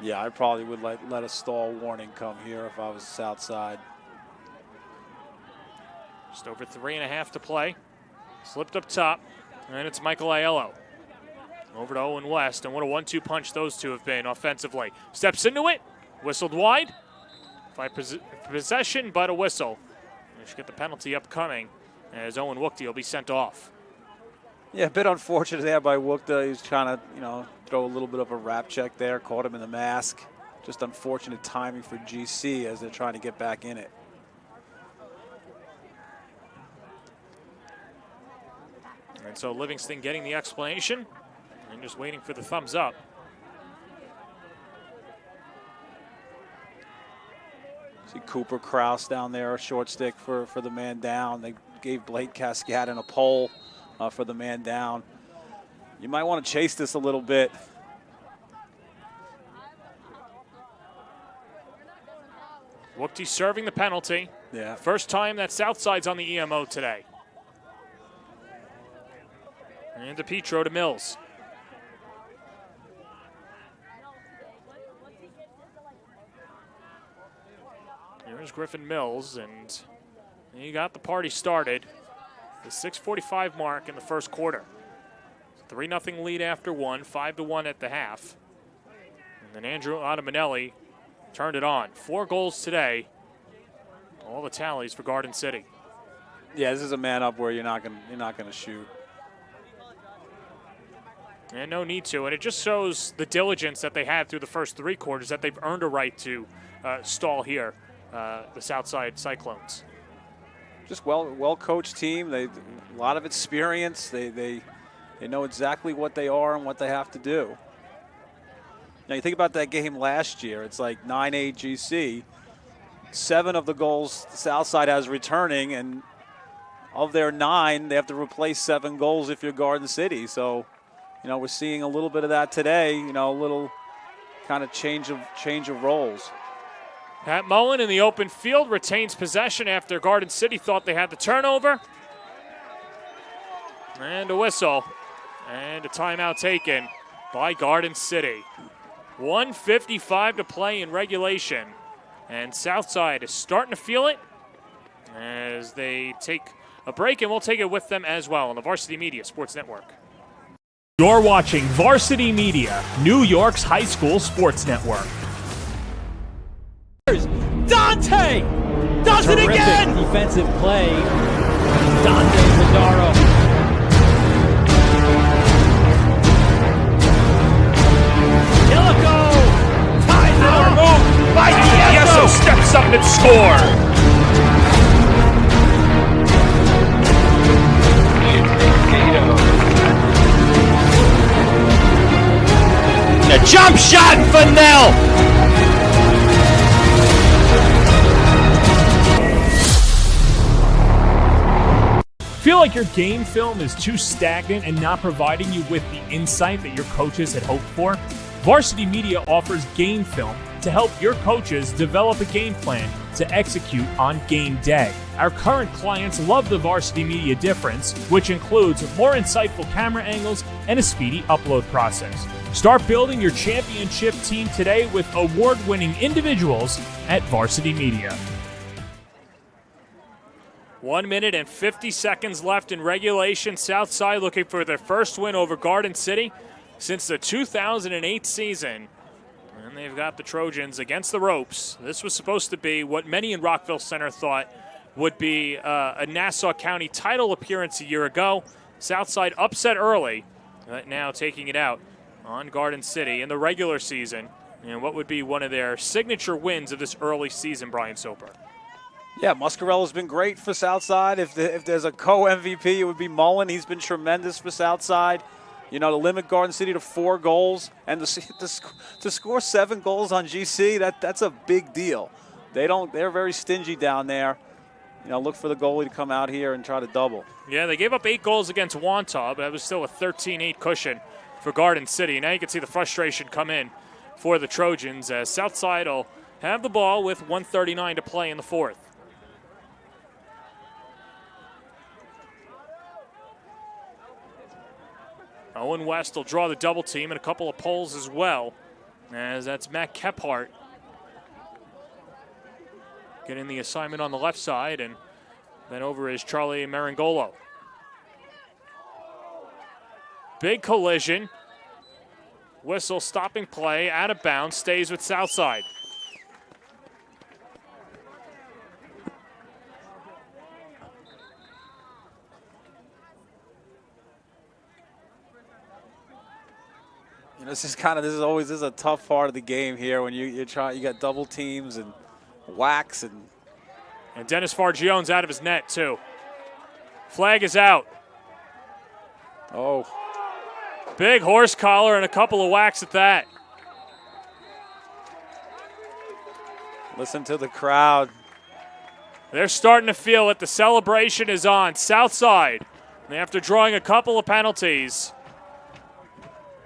Yeah, I probably would let a stall warning come here if I was Southside. Just over 3.5 to play. Slipped up top, and it's Michael Aiello. Over to Owen West, and what a 1-2 punch those two have been offensively. Steps into it, whistled wide. By possession, but a whistle. They should get the penalty upcoming as Owen Wookty will be sent off. Yeah, a bit unfortunate there by Wukta. He was trying to, throw a little bit of a wrap check there, caught him in the mask. Just unfortunate timing for GC as they're trying to get back in it. And so Livingston getting the explanation and just waiting for the thumbs up. See Cooper Kraus down there, a short stick for the man down. They gave Blake Cascadden a pole for the man down. You might want to chase this a little bit. Wukti serving the penalty. Yeah. First time that Southside's on the EMO today. And DePietro to Mills. Here's Griffin Mills, and he got the party started. The 6:45 mark in the first quarter. 3-0 lead after one, 5-1 at the half. And then Andrew Ottaminelli turned it on. 4 goals today. All the tallies for Garden City. Yeah, this is a man up where you're not gonna shoot. And no need to, and it just shows the diligence that they had through the first 3 quarters, that they've earned a right to stall here, the Southside Cyclones. Just well-coached team. They a lot of experience. They know exactly what they are and what they have to do. Now you think about that game last year. It's like 9-8 GC. 7 of the goals Southside has returning, and of their 9, they have to replace 7 goals if you're Garden City. So, we're seeing a little bit of that today. A little kind of change of roles. Pat Mullen in the open field retains possession after Garden City thought they had the turnover. And a whistle. And a timeout taken by Garden City. 1:55 to play in regulation. And Southside is starting to feel it as they take a break, and we'll take it with them as well on the Varsity Media Sports Network. You're watching Varsity Media, New York's high school sports network. Dante does it again! Defensive play. Dante Zadaro. Illico! Timeout! Move by Tieso, steps up and score. A jump shot for Nell. Feel like your game film is too stagnant and not providing you with the insight that your coaches had hoped for? Varsity Media offers game film to help your coaches develop a game plan to execute on game day. Our current clients love the Varsity Media difference, which includes more insightful camera angles and a speedy upload process. Start building your championship team today with award-winning individuals at Varsity Media. 1 minute and 50 seconds left in regulation. Southside looking for their first win over Garden City since the 2008 season. And they've got the Trojans against the ropes. This was supposed to be what many in Rockville Center thought would be a Nassau County title appearance a year ago. Southside upset early, but now taking it out on Garden City in the regular season. And what would be one of their signature wins of this early season, Brian Soper? Yeah, Muscarella's been great for Southside. If there's a co-MVP, it would be Mullen. He's been tremendous for Southside. To limit Garden City to 4 goals and to score 7 goals on GC, that's a big deal. They're very stingy down there. Look for the goalie to come out here and try to double. Yeah, they gave up 8 goals against Wantagh, but that was still a 13-8 cushion for Garden City. Now you can see the frustration come in for the Trojans as Southside will have the ball with 1:39 to play in the fourth. Owen West will draw the double team and a couple of poles as well, as that's Matt Kephart getting the assignment on the left side, and then over is Charlie Marangolo. Big collision. Whistle stopping play, out of bounds, stays with Southside. This is a tough part of the game here when you got double teams and whacks And Dennis Fargione's out of his net, too. Flag is out. Oh. Big horse collar and a couple of whacks at that. Listen to the crowd. They're starting to feel it. The celebration is on. Southside, after drawing a couple of penalties,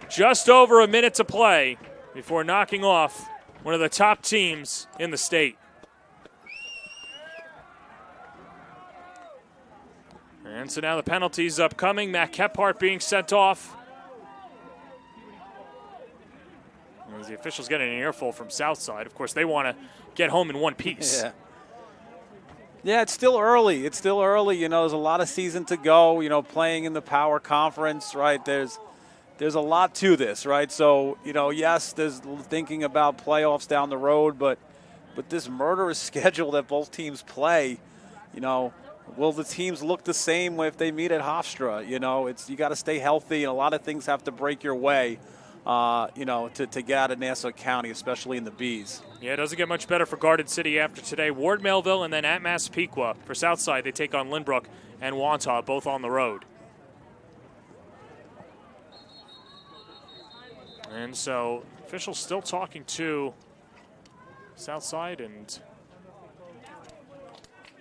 just over a minute to play before knocking off one of the top teams in the state. And so now the penalties upcoming. Matt Kephart being sent off. As the officials getting an earful from Southside. Of course, they want to get home in one piece. Yeah, it's still early. There's a lot of season to go, playing in the Power Conference, right? There's a lot to this, right? So, yes, there's thinking about playoffs down the road, but this murderous schedule that both teams play, will the teams look the same if they meet at Hofstra? You got to stay healthy, and a lot of things have to break your way, to get out of Nassau County, especially in the Bs. Yeah, it doesn't get much better for Garden City after today. Ward Melville and then at Massapequa. For Southside, they take on Lynbrook and Wantagh, both on the road. And so officials still talking to Southside, and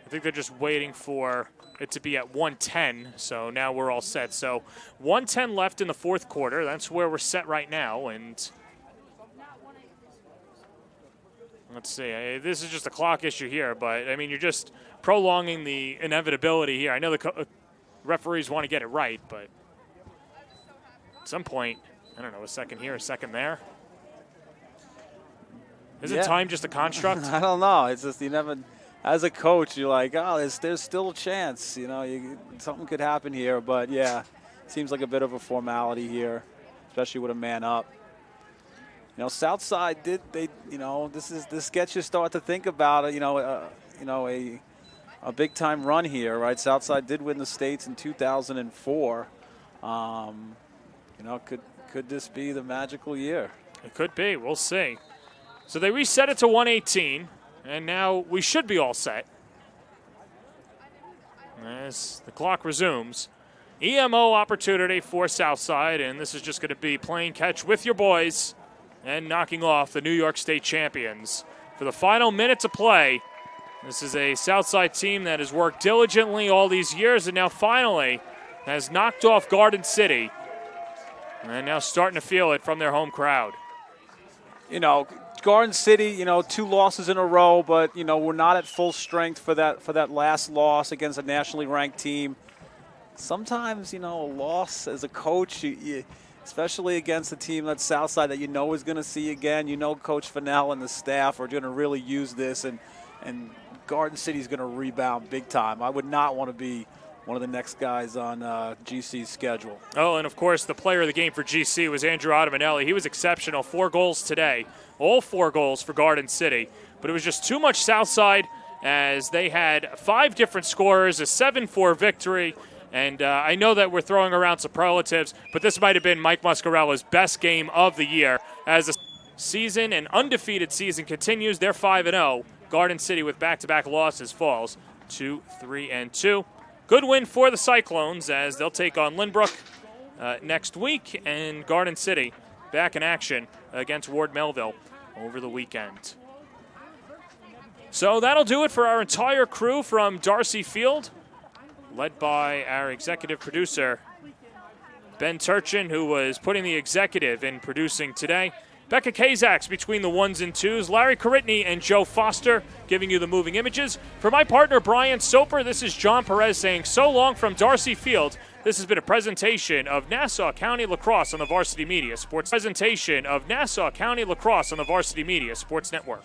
I think they're just waiting for it to be at 1:10, so now we're all set. So 1:10 left in the fourth quarter. That's where we're set right now, and let's see. This is just a clock issue here, but, you're just prolonging the inevitability here. I know the referees want to get it right, but at some point, I don't know, a second here, a second there. Isn't time just a construct? I don't know. It's just you never – as a coach, you're like, oh, there's still a chance. Something could happen here. But, yeah, seems like a bit of a formality here, especially with a man up. Southside this gets you start to think about a big time run here, right? Southside did win the states in 2004. Could this be the magical year? It could be. We'll see. So they reset it to 118, and now we should be all set. As the clock resumes, EMO opportunity for Southside, and this is just going to be playing catch with your boys and knocking off the New York State champions. For the final minute to play, this is a Southside team that has worked diligently all these years and now finally has knocked off Garden City, and now starting to feel it from their home crowd. Garden City, 2 losses in a row, but, we're not at full strength for that last loss against a nationally ranked team. Sometimes, a loss as a coach, especially against a team that's Southside that is going to see again. Coach Fennell and the staff are going to really use this, and Garden City's going to rebound big time. I would not want to be one of the next guys on GC's schedule. Oh, and of course, the player of the game for GC was Andrew Ottamanelli. He was exceptional. 4 goals today. All 4 goals for Garden City. But it was just too much Southside as they had 5 different scorers, a 7-4 victory. And I know that we're throwing around superlatives, but this might have been Mike Muscarella's best game of the year. As the season, an undefeated season, continues, they're 5-0. Garden City with back-to-back losses falls to 3-2. Good win for the Cyclones as they'll take on Lynbrook next week, and Garden City back in action against Ward Melville over the weekend. So that'll do it for our entire crew from Darcy Field, led by our executive producer, Ben Turchin, who was putting the executive in producing today. Becca Kazaks between the 1s and 2s. Larry Karitny and Joe Foster giving you the moving images. For my partner, Brian Soper, this is John Perez saying so long from Darcy Field. This has been a presentation of Nassau County Lacrosse on the Varsity Media Sports. Presentation of Nassau County Lacrosse on the Varsity Media Sports Network.